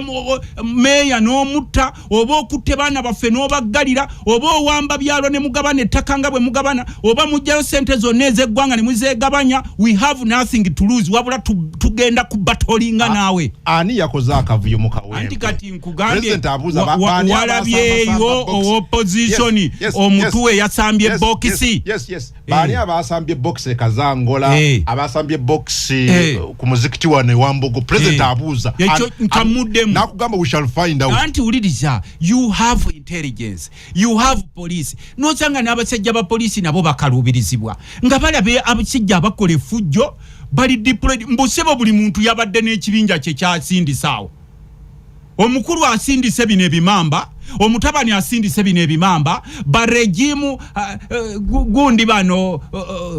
mayor n'omutta, oba okutte baana baffe n'obaggalira, oba owamba byalo ne mugabana ettaka nga bwe mugabana, oba mujjayo sente zonna ez'eggwanga ne muzegabanya. We have nothing to lose. Wabula tugenda kubatolinga naawe. Ani yakoze akavuyo mu kawempe? Anti kati nkugambye walabyeyo opposition omutuwe yasambye bokisi. Yes. Bani abasambye box Kazangola, abasambye box ku muzikiti wane Wambogo. President abuza. Nakugamba we shall find out. Anti uliriza, you have intelligence, you have police. No changa n'abasajja ba police nabo bakalubirizibwa. Nga balabe abasajja bakole fujjo bali deployed mbosebo buli muntu yabadde n'ekibinja kye kyasindisaawo. Omukulu asindise bino ebimamba, omutabani asindise bino ebimamba, baregimu gundi bano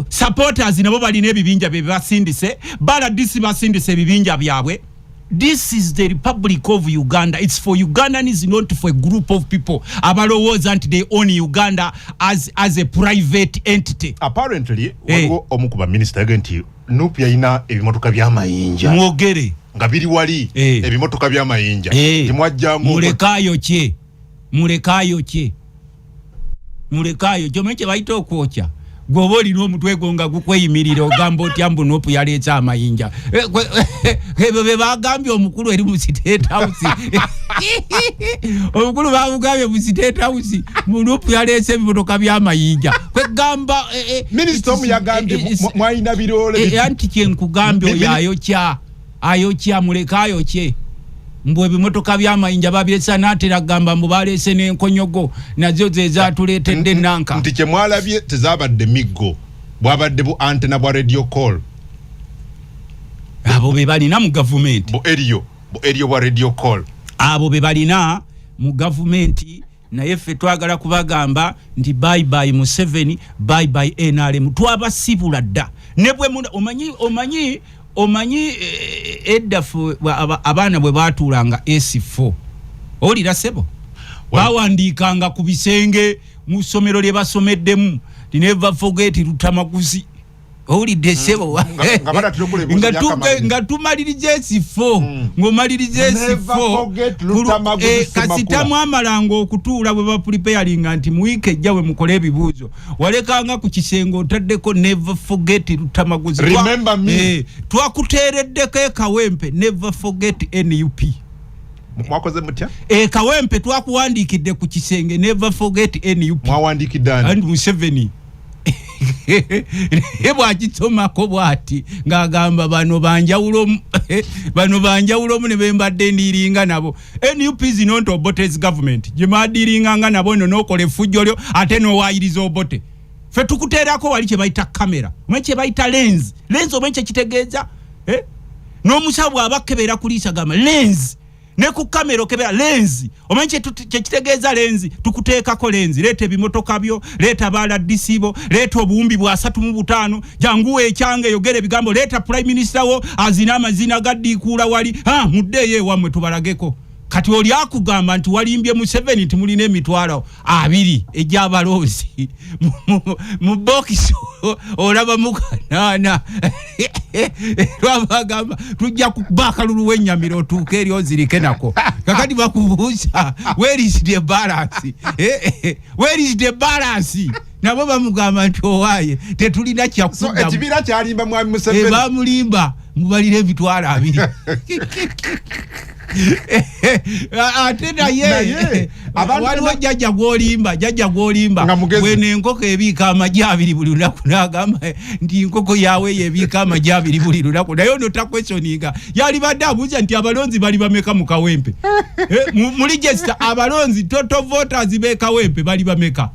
supporters nabo balina ebibinja bye basindise, bala disi basindise ebibinja byabwe. This is the Republic of Uganda. It's for Ugandans, not for a group of people. Abalowooza nti they own Uganda as a private entity. Apparently, waliwo omukuba minister agenti nupi yaina ebimotoka byamayinja. Mwogere. Nga biri wali ebimotoka byamayinja. Timwajjamu. Mulekayo jomeche baita okwocha. Gwoboli n'omutwe gonga gukweyimirira ogamba otya mbu nopu yaleeta amayinja. Bebe bagambye omukulu eri mu State House. Omukulu bagambye mu State House mu nopu yaleese ebimotoka by'amayinja. agamba Minister yagambye mwaina birole anti kyenkugambye ayokya muleka ayokye mbwe ebimotoka by'amayinja babiresa n'atera gamba mbu baleese n'enkonyogo nazo ze zaatuleetedde nanka nti kye mwalabye tezabadde miggo bwabadde bu antena bwa radio call abo be balina mu gavumenti bu eriyo bwa radio call abo be balina mu gavumenti naye ffe twagala kubagamba nti bye Museveni bye NRM twabasibula dda ne bwe omanyi eddafu abaana bwe baatuulanga S4 olira sebo bawandiikanga ku bisenge mu ssomero lye basomeddemu never forget Lutamaguzi olidde sebo nga tumaliriza S4 ng'omaliriza S4 kasitamu amalanga okutuula bwe bapreparinga nti mu wiiki ejja we mukole ebibuuzo walekanga ku kisenge otaddeko never forget Lutamaguzi remember me twakuteereddeko Kawempe never forget NUP mwakoze mutya Kawempe twakuwandiikidde ku kisenge never forget NUP mwawandiikidde and Museveni ebo akitsomako bwati ng'agamba bano banjawulo ne bembadde ndiringa nabo NUP is not Obote's government gye madiringa nga nabo n'okola effujjo lyo ate n'owaayiriza Obote ffe tukuteerako wali kye bayita kamera omanyi kye bayita lens omanyi kye kitegeeza n'omusawo bw'abakebera kuliisa gamba lens ne ku kamera okebera lenzi omanyi kye kitegeeza lenzi tukuteekako lenzi leeta ebimotoka byo leeta baala disibo leeta obuwumbi bwa 35 janguwe ekyange yogera ebigambo leeta prime minister wo azina amazina gaddiikuula wali muddeeyo ewammwe tubalageko kati oli akugamba nti walimbye Museveni nti mulina emitwalo 2 egy'abaloozi mu bokisi olaba mukanana lwabagamba tujja kuba akalulu w'ennyamiro otuuke eri ozirike nako kakati bakubuuza where is the balance nabo bamugamba nti owaaye tetulina kyakuddamu ekibira kyalimba mwami Museveni bamulimba mubalira emitwalo 2 ate naye waliwo jjajja gw'olimba bwene enkoko ebiika amagi 2 buli lunaku n'agamba nti enkoko yaawe yebiika amagi 2 buli lunaku naye ono takwesyoninga yalibadde abuuza nti abalonzi bali bameka mu Kawempe mu register abalonzi total voters b'e Kawempe bali bameka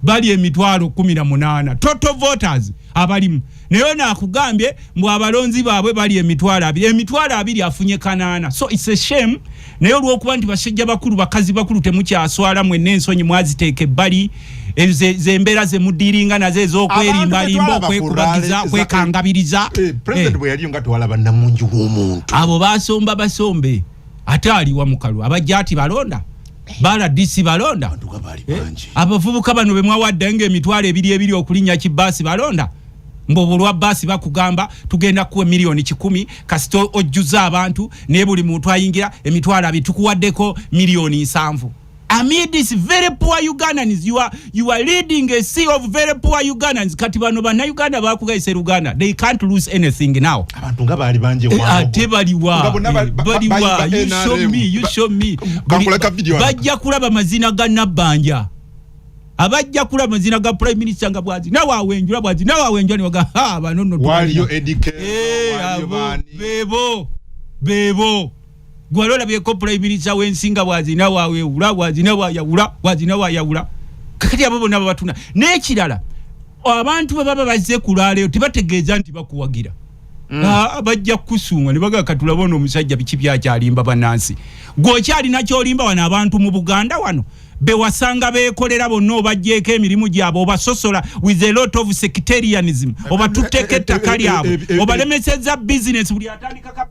bali emitwalo 18 total voters abalimu naye nakugambye mbu abalonzi baabwe bali emitwalo 2 afunye 8 so it's a shame naye olw'okuba nti basajja bakulu bakazi bakulu temukyaswala mwenna ensonyi mwaziteeka ebbali zembeera zemudiringa nazo ez'okwerimbalimba okwekubagiza kwekangabiriza president bwe yaliyo nga tewalaba namungi w'omuntu abo basombe ate aliwa mukalu abajja ati balonda bala DC balonda abavubuka bano be mwawadde ng'emitwalo 2 okulinnya kibaasi balonda mbobulwa basi bakugamba tugenda kuwe milioni 10 kasito ojjuza abantu ne buli muntu ayingira emitwalo 2 tukuwaddeko milioni 7 amid this very poor Ugandans you are leading a sea of very poor Ugandans kati bano bana Uganda bakugayise Uganda they can't lose anything now abantu nga bali banje wao ate baliwa you show me bajja kulaba mazina ga Nabbanja abajja kula mazina ga prime minister nga bwazi nawe awenjula ni waga banono waliyo edike bebo gwalola byeko prime minister wensinga bwazi nawe awewula bwazi nawe ayawula kakati abo nabo batuna n'ekirala abantu baba bazze kulaleyo tebategeeza nti bakuwagira bajja kusunga ne baga katulabona omusajja biki byakyalimba banansi gwokyali nakyo olimba wana abantu mu Buganda wano bewasanga bekolera bonna obajjeeko emirimu gyabo obasosola with a lot of sectarianism obatutteko ettaka lyabo obalemesezza business buli atandika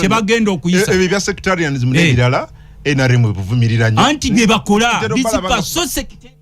bagenda okuyisa ebyo bya sectarianism n'ebirala NRM buvumirira nnyo anti bye bakola bisipa so sectarian